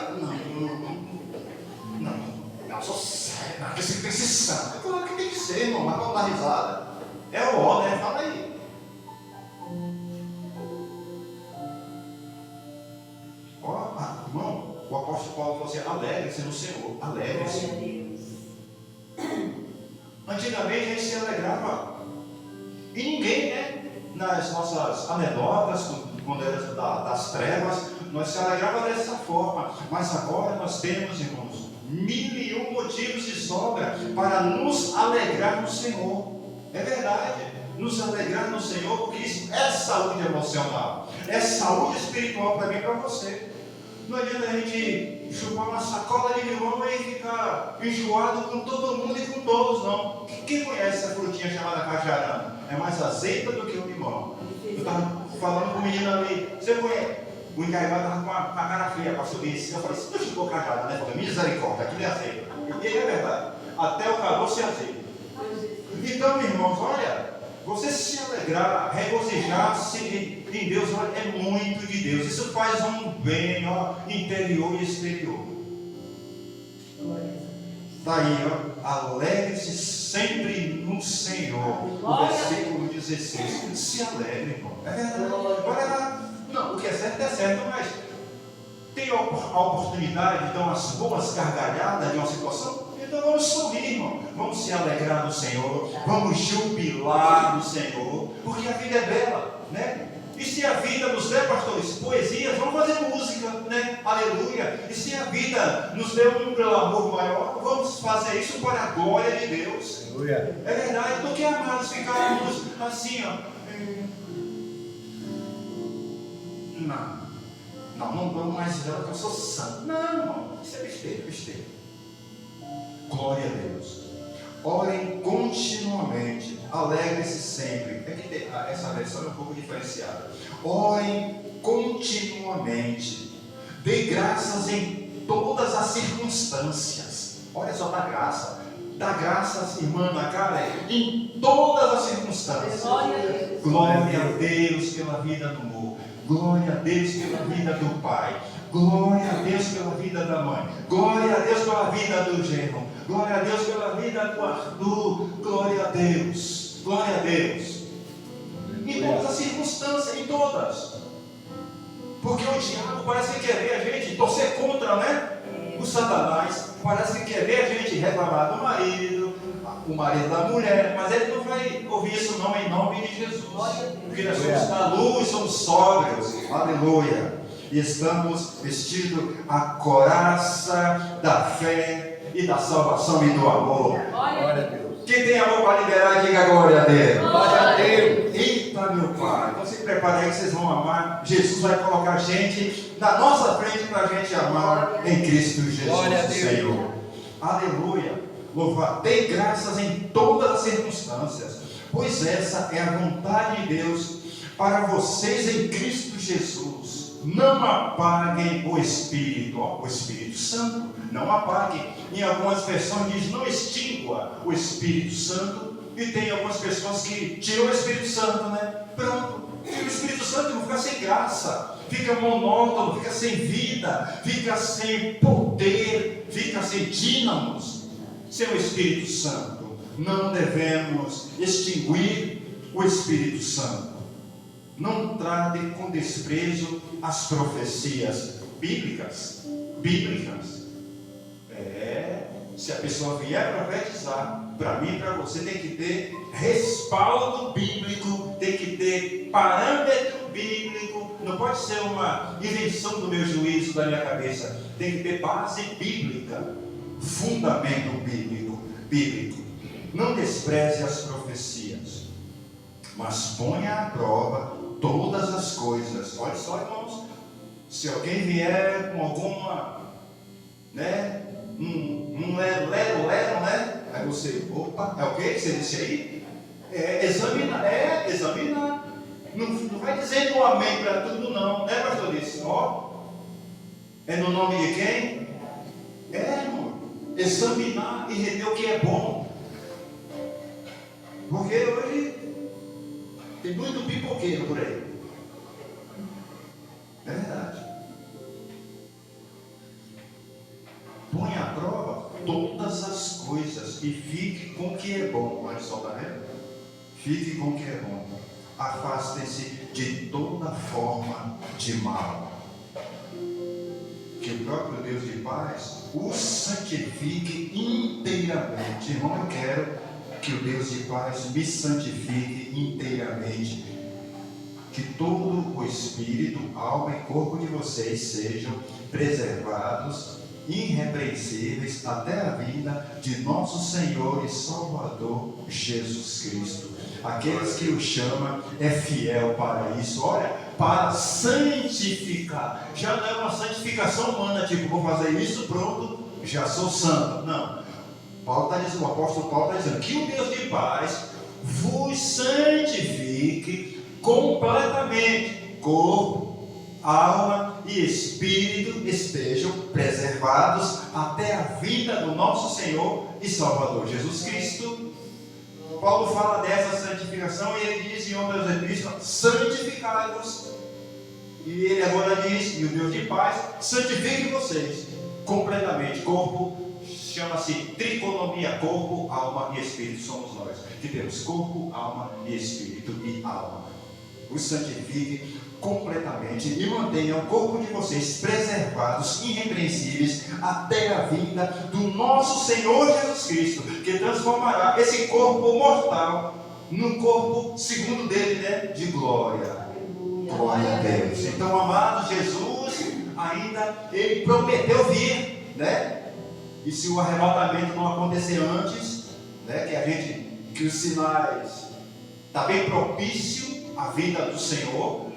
Não, sou sério, não, tem que ser santo. Eu falo: que tem que ser, irmão, mas vamos dar risada. É o ó, né? Fala aí. Irmão, o apóstolo Paulo falou assim: alegre-se no Senhor, alegre-se. Antigamente a gente se alegrava. E ninguém, né? Nas nossas anedotas, quando era das trevas, nós se alegrava dessa forma. Mas agora nós temos, irmãos, 1001 motivos de sobra para nos alegrar no Senhor. É verdade, nos alegrar no Senhor, porque isso é saúde emocional, é saúde espiritual para mim e para você. Não adianta a gente chupar uma sacola de limão e ficar enjoado com todo mundo e com todos, não. Quem conhece essa frutinha chamada cajarana? É mais azeita do que o limão. Eu estava falando com o menino ali, você conhece? O encarregado estava com uma cara feia, pastor disse. Eu falei, você não chupou cajada, né? Eu falei, misericórdia, aquilo é azeite. E é verdade, até o calor se azeita. Então, irmãos, olha, você se alegrar, regozijar-se em Deus, olha, é muito de Deus. Isso faz um bem, ó, interior e exterior. Daí, ó, alegre-se sempre no Senhor. O versículo 16. Se alegre, irmão. É verdade. Olha, não, o que é certo, mas tem a oportunidade de dar umas boas gargalhadas de uma situação. Então vamos sorrir, irmão. Vamos se alegrar no Senhor. Vamos jubilar no Senhor. Porque a vida é bela, né? E se a vida nos der, pastores, poesias, vamos fazer música, né? Aleluia. E se a vida nos der um clamor maior, vamos fazer isso para a glória de Deus. Aleluia. É verdade. Do que, amados, ficarmos assim, ó. Não vamos mais ver que eu sou santo. Não, irmão. Isso é besteira. Glória a Deus. Orem continuamente. Alegre-se sempre. É que essa versão é um pouco diferenciada. Orem continuamente. Dê graças em todas as circunstâncias. Olha só, dá graça. Dá graças, irmã da cara, em todas as circunstâncias. Glória a Deus pela vida do amor. Glória a Deus pela vida do pai. Glória a Deus pela vida da mãe. Glória a Deus pela vida do genro. Glória a Deus pela vida do Arthur. Glória a Deus. Glória a Deus. Em todas as circunstâncias, em todas. Porque o diabo parece que quer ver a gente torcer contra, né? O Satanás parece que quer ver a gente reclamar do marido, o marido da mulher, mas ele não vai ouvir isso não em nome de Jesus. Porque nós somos da luz, somos sóbrios. Aleluia. E estamos vestidos a coraça da fé e da salvação e do amor. Glória a Deus. Quem tem amor para liberar, diga glória a Deus. Glória a Deus. Eita, meu Pai. Então se prepare aí que vocês vão amar. Jesus vai colocar gente na nossa frente para a gente amar em Cristo Jesus, glória a Deus. Senhor. Aleluia. Louvar. Dê graças em todas as circunstâncias, pois essa é a vontade de Deus para vocês em Cristo Jesus. Não apaguem o Espírito, o Espírito Santo. Não apaguem. Em algumas versões diz não extingua o Espírito Santo. E tem algumas pessoas que tiram o Espírito Santo, né? Pronto. E o Espírito Santo vai ficar sem graça, fica monótono, fica sem vida, fica sem poder, fica sem dínamos. Sem o Espírito Santo, não devemos extinguir o Espírito Santo. Não trate com desprezo as profecias bíblicas. Se a pessoa vier profetizar, para mim e para você, tem que ter respaldo bíblico, tem que ter parâmetro bíblico. Não pode ser uma invenção do meu juízo, da minha cabeça. Tem que ter base bíblica, fundamento bíblico. Não despreze as profecias, mas ponha à prova todas as coisas. Olha só, irmãos, se alguém vier com alguma, né, um lero, né? Aí você, opa, é o que você disse aí? Examinar. Não vai dizendo um amém para tudo não, né, pastor? Disse, ó, é no nome de quem? Irmão, examinar e reter o que é bom. Porque hoje tem muito pipoqueiro por aí. É verdade. Põe à prova todas as coisas e fique com o que é bom. Olha só, tá vendo? Fique com o que é bom. Afastem-se de toda forma de mal. Que o próprio Deus de paz o santifique inteiramente. Irmão, eu quero que o Deus de paz me santifique inteiramente. Que todo o espírito, alma e corpo de vocês sejam preservados irrepreensíveis até a vinda de nosso Senhor e Salvador Jesus Cristo. Aqueles que o chamam é fiel para isso. Olha, para santificar. Já não é uma santificação humana, tipo, vou fazer isso, pronto, já sou santo. Não. Paulo está dizendo, o apóstolo Paulo está dizendo que o Deus de paz vos santifique completamente. Corpo, alma e espírito estejam preservados até a vinda do nosso Senhor e Salvador Jesus Cristo. Paulo fala dessa santificação e ele diz em outras epístolas: santificai-vos. E ele agora diz: e o Deus de paz santifique vocês completamente. Corpo, chama-se tricotomia: corpo, alma e espírito. Somos nós que temos corpo, alma e espírito e alma. Os santifique completamente e mantenha o corpo de vocês preservados, irrepreensíveis até a vinda do nosso Senhor Jesus Cristo, que transformará esse corpo mortal num corpo segundo dele, né, de glória. Glória a Deus. Então, amado, Jesus ainda ele prometeu vir, né? E se o arrebatamento não acontecer antes, né, que os sinais está bem propício à vinda do Senhor.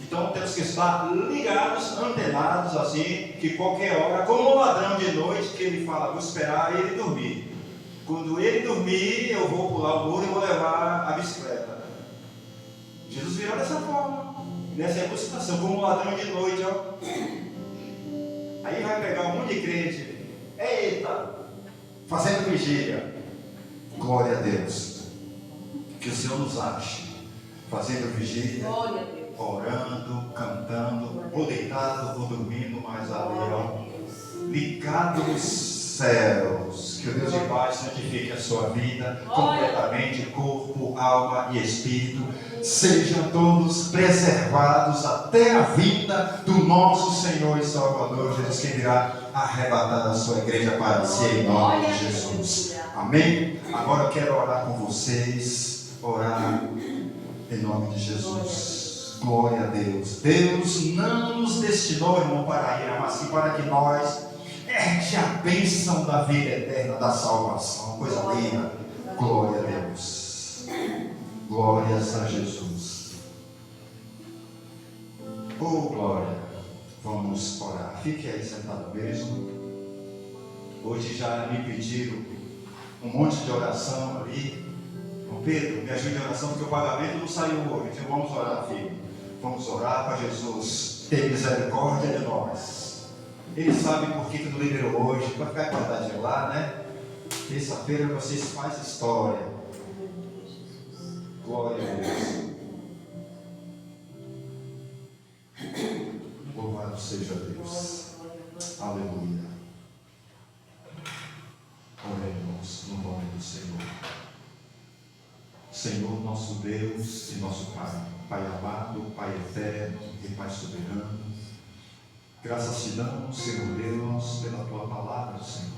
Então temos que estar ligados, antenados, assim, que qualquer hora, como um ladrão de noite, que ele fala, vou esperar ele dormir. Quando ele dormir, eu vou pular o muro e vou levar a bicicleta. Jesus virou dessa forma, nessa ilustração, como um ladrão de noite, ó. Aí vai pegar um monte de crente, eita, fazendo vigília. Glória a Deus. Que o Senhor nos ache, fazendo vigília. Glória a Deus. Orando, cantando, ou deitado, ou dormindo, mas ali, ó, ligado nos céus. Que o Deus de paz santifique a sua vida completamente, corpo, alma e espírito. Sejam todos preservados até a vinda do nosso Senhor e Salvador Jesus, que virá arrebatar a sua igreja para si em nome de Jesus. Amém? Agora eu quero orar com vocês, orar em nome de Jesus. Glória a Deus. Deus não nos destinou, irmão, para a ira, mas sim para que nós herde a bênção da vida eterna, da salvação. Coisa linda. Glória a Deus. Glórias a Jesus. Oh, glória. Vamos orar. Fique aí sentado mesmo. Hoje já me pediram um monte de oração ali. Pedro, me ajude em oração, porque o pagamento não saiu hoje. Então vamos orar, filho. Vamos orar para Jesus ter misericórdia de nós. Ele sabe por que não liberou hoje. Vai ficar guardadinho lá, né? Terça-feira vocês fazem história. Glória a Deus. Louvado seja Deus. Aleluia. Oremos no nome do Senhor. Senhor, nosso Deus e nosso Pai, Pai amado, Pai eterno e Pai soberano, graças te damos, Senhor Deus, pela Tua palavra, Senhor,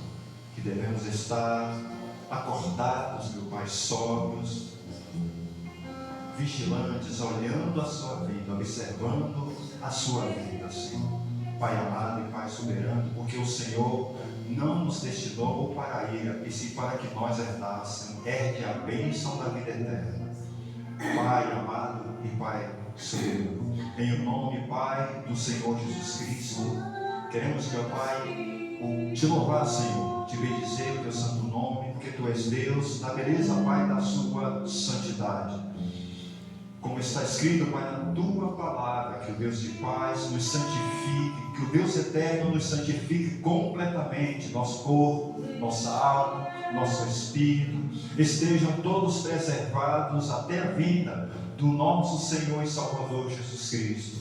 que devemos estar acordados, meu Pai, sóbrios, vigilantes, olhando a sua vida, observando a sua vida, Senhor. Pai amado e Pai soberano, porque o Senhor não nos destinou para a ira, e sim para que nós herdássemos, herde a bênção da vida eterna. Pai amado e Pai soberano, em nome, Pai, do Senhor Jesus Cristo, queremos, meu Pai, te louvar, Senhor, te bendizer o teu santo nome, porque tu és Deus, da beleza, Pai, da sua santidade. Como está escrito, Pai, na tua palavra, que o Deus de paz nos santifique, que o Deus eterno nos santifique completamente, nosso corpo, nossa alma, nosso espírito, estejam todos preservados até a vinda do nosso Senhor e Salvador Jesus Cristo.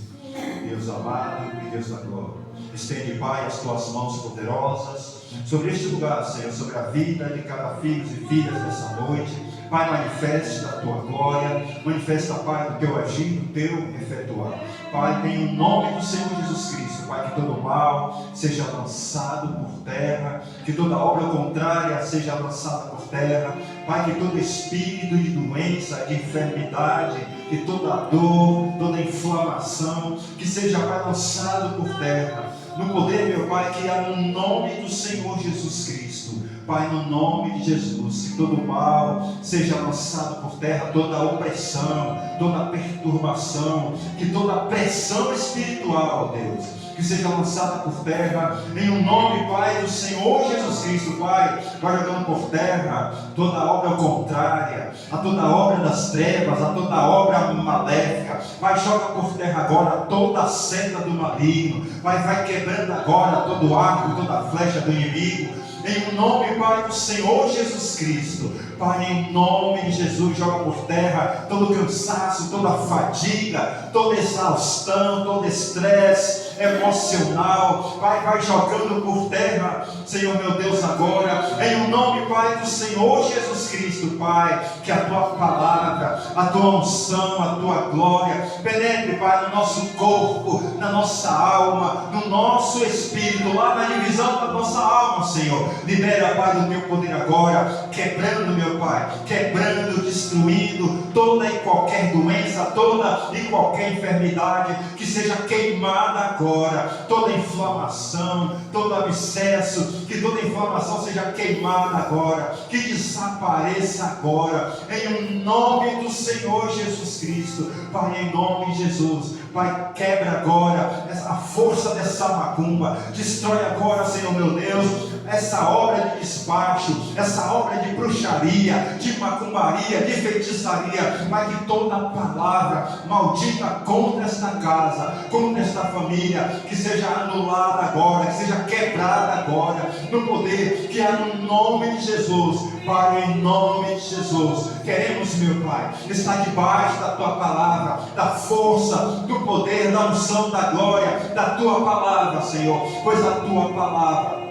Deus amado e Deus da glória, estende, Pai, as tuas mãos poderosas sobre este lugar, Senhor, sobre a vida de cada filho e filhas dessa noite. Pai, manifeste a tua glória, manifesta, Pai, o teu agir, o teu efetuar. Pai, em nome do Senhor Jesus Cristo, Pai, que todo mal seja lançado por terra, que toda obra contrária seja lançada por terra. Pai, que todo espírito de doença, de enfermidade, que toda dor, toda inflamação, que seja, Pai, lançado por terra. no poder, meu Pai, que há no nome do Senhor Jesus Cristo. Pai, no nome de Jesus, que todo mal seja lançado por terra, toda opressão, toda perturbação, que toda pressão espiritual, Deus, que seja lançada por terra, em um nome, Pai, do Senhor Jesus Cristo. Pai, vai jogando por terra toda obra contrária, a toda obra das trevas, a toda obra maléfica. Pai, joga por terra agora toda a seta do maligno. Pai, vai quebrando agora todo o arco, toda a flecha do inimigo. Em nome, Pai, do Senhor Jesus Cristo. Pai, em nome de Jesus, joga por terra todo cansaço, toda fadiga, toda exaustão, todo estresse emocional. Pai, vai jogando por terra, Senhor meu Deus, agora. Em nome, Pai, do Senhor Jesus Cristo, Pai, que a Tua palavra, a Tua unção, a Tua glória penetre, Pai, no nosso corpo, na nossa alma, no nosso espírito, lá na divisão da nossa alma, Senhor. Libera, Pai, do Teu poder agora, quebrando, meu Pai, quebrando, destruindo toda e qualquer doença, toda e qualquer enfermidade, que seja queimada agora, toda inflamação, todo abscesso, que toda inflamação seja queimada agora, que desapareça agora, em nome do Senhor Jesus Cristo. Pai, em nome de Jesus, Pai, quebra agora a força dessa macumba, destrói agora, Senhor meu Deus, essa obra de despacho, essa obra de bruxaria, de macumbaria, de feitiçaria. Mas que toda palavra maldita contra esta casa, contra esta família, que seja anulada agora, que seja quebrada agora, no poder que há no nome de Jesus. Pai, em nome de Jesus, queremos, meu Pai, estar debaixo da Tua palavra, da força, do poder, da unção, da glória, da Tua palavra, Senhor, pois a Tua palavra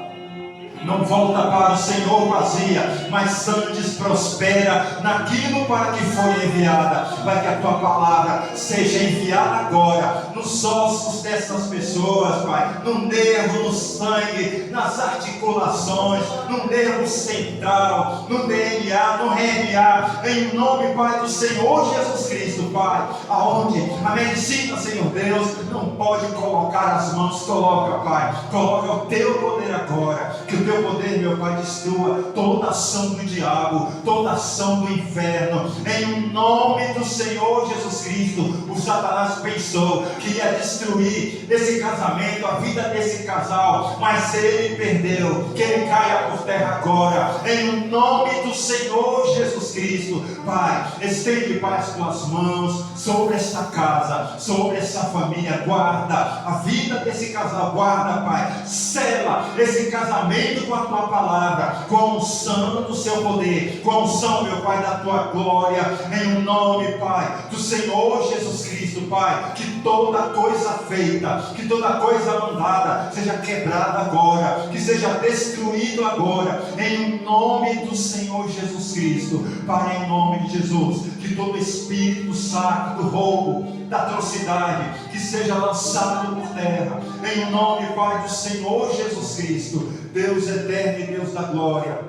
não volta para o Senhor vazia, mas antes prospera naquilo para que foi enviada. Para que a Tua palavra seja enviada agora nos ossos dessas pessoas, Pai, no nervo, no sangue, nas articulações, no nervo central, no DNA, no RNA, em nome, Pai, do Senhor Jesus Cristo, Pai, aonde a medicina, Senhor Deus, não pode colocar as mãos. Coloca, Pai, coloca o Teu poder agora, que o Teu poder, meu Pai, destrua toda ação do diabo, toda ação do inferno, em nome do Senhor Jesus Cristo. O Satanás pensou que ia destruir esse casamento, a vida desse casal, mas ele perdeu. Que ele caia por terra agora, em nome do Senhor Jesus Cristo. Pai, estende, Pai, as Tuas mãos sobre esta casa, sobre essa família. Guarda a vida desse casal, guarda, Pai, sela esse casamento com a Tua palavra, com a unção do Seu poder, com a unção, meu Pai, da Tua glória, em nome, Pai, do Senhor Jesus Cristo. Pai, que toda coisa feita, que toda coisa mandada seja quebrada agora, que seja destruído agora, em nome do Senhor Jesus Cristo. Pai, em nome de Jesus, que todo espírito sacro do roubo, da atrocidade, que seja lançado por terra, em nome, Pai, do Senhor Jesus Cristo. Deus eterno e Deus da glória,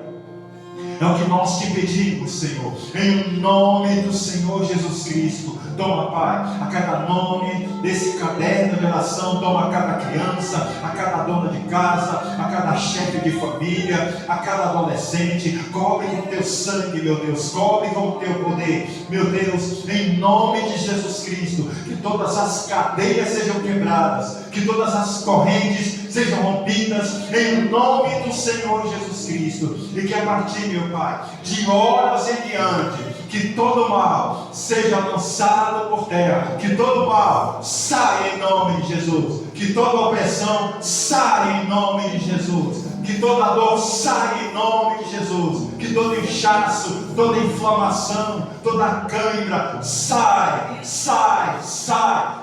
é o que nós te pedimos, Senhor, em nome do Senhor Jesus Cristo. Toma, Pai, a cada nome desse caderno de oração, toma a cada criança, a cada dona de casa, a cada chefe de família, a cada adolescente. Cobre com o Teu sangue, meu Deus, cobre com o Teu poder, meu Deus, em nome de Jesus Cristo. Que todas as cadeias sejam quebradas, que todas as correntes sejam rompidas, em nome do Senhor Jesus Cristo. E que a partir, meu Pai, de horas em diante, que todo mal seja lançado por terra, que todo mal saia em nome de Jesus, que toda opressão saia em nome de Jesus, que toda dor saia em nome de Jesus, que todo inchaço, toda inflamação, toda cãibra sai,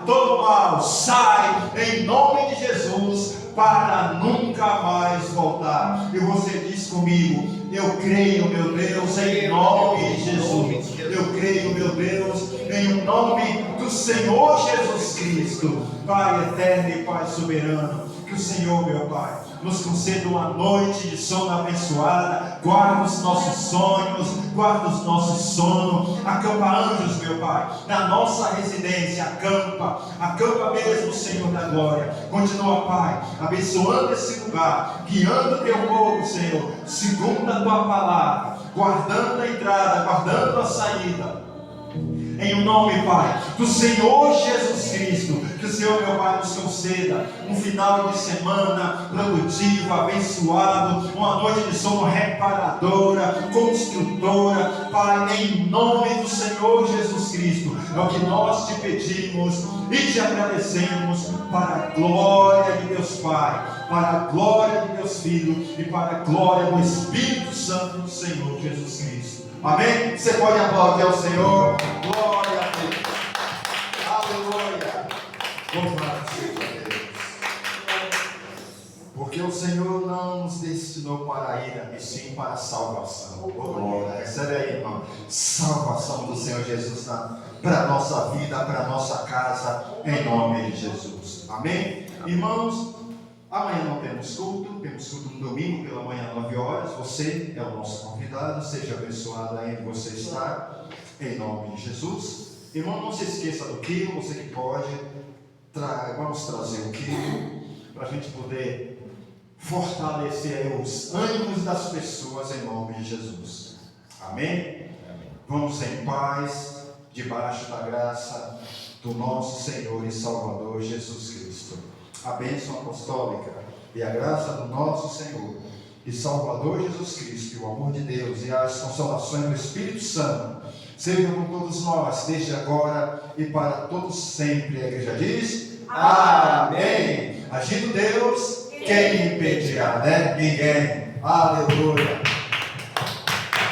todo mal sai em nome de Jesus, para nunca mais voltar. E você diz comigo: eu creio, meu Deus, em nome de Jesus. Eu creio, meu Deus, em nome do Senhor Jesus Cristo. Pai eterno e Pai soberano, que o Senhor, meu Pai, nos conceda uma noite de sono abençoada. Guarda os nossos sonhos, guarda os nossos sonos. Acampa anjos, meu Pai, na nossa residência. Acampa mesmo, Senhor da glória. Continua, Pai, abençoando esse lugar, guiando o teu povo, Senhor, segundo a tua palavra, guardando a entrada, guardando a saída. Em o nome, Pai, do Senhor Jesus Cristo, que o Senhor, meu Pai, nos conceda um final de semana produtivo, abençoado, uma noite de sono reparadora, construtora, Pai, em nome do Senhor Jesus Cristo. É o que nós te pedimos e te agradecemos, para a glória de Deus Pai, para a glória de Deus Filho e para a glória do Espírito Santo do Senhor Jesus Cristo. Amém? Você pode aplaudir ao Senhor. Glória a Deus. Aleluia. Louvado seja Deus. Porque o Senhor não nos destinou para a ira, e sim para a salvação. Oh, glória. Recebe aí, irmão. Salvação do Senhor Jesus para a nossa vida, para a nossa casa, em nome de Jesus. Amém? Irmãos, amanhã não temos culto no domingo pela manhã, 9 horas. Você é o nosso convidado, seja abençoado aí onde você está, em nome de Jesus. Irmão, não se esqueça do quilo, você que pode, vamos trazer o quilo, para a gente poder fortalecer aí os ânimos das pessoas, em nome de Jesus. Amém? Vamos em paz, debaixo da graça do nosso Senhor e Salvador Jesus Cristo. A bênção apostólica e a graça do nosso Senhor e Salvador Jesus Cristo, e o amor de Deus e as consolações do Espírito Santo sejam com todos nós, desde agora e para todos sempre. A igreja diz: Amém. Agindo Deus, quem impedirá, né? Ninguém. Aleluia.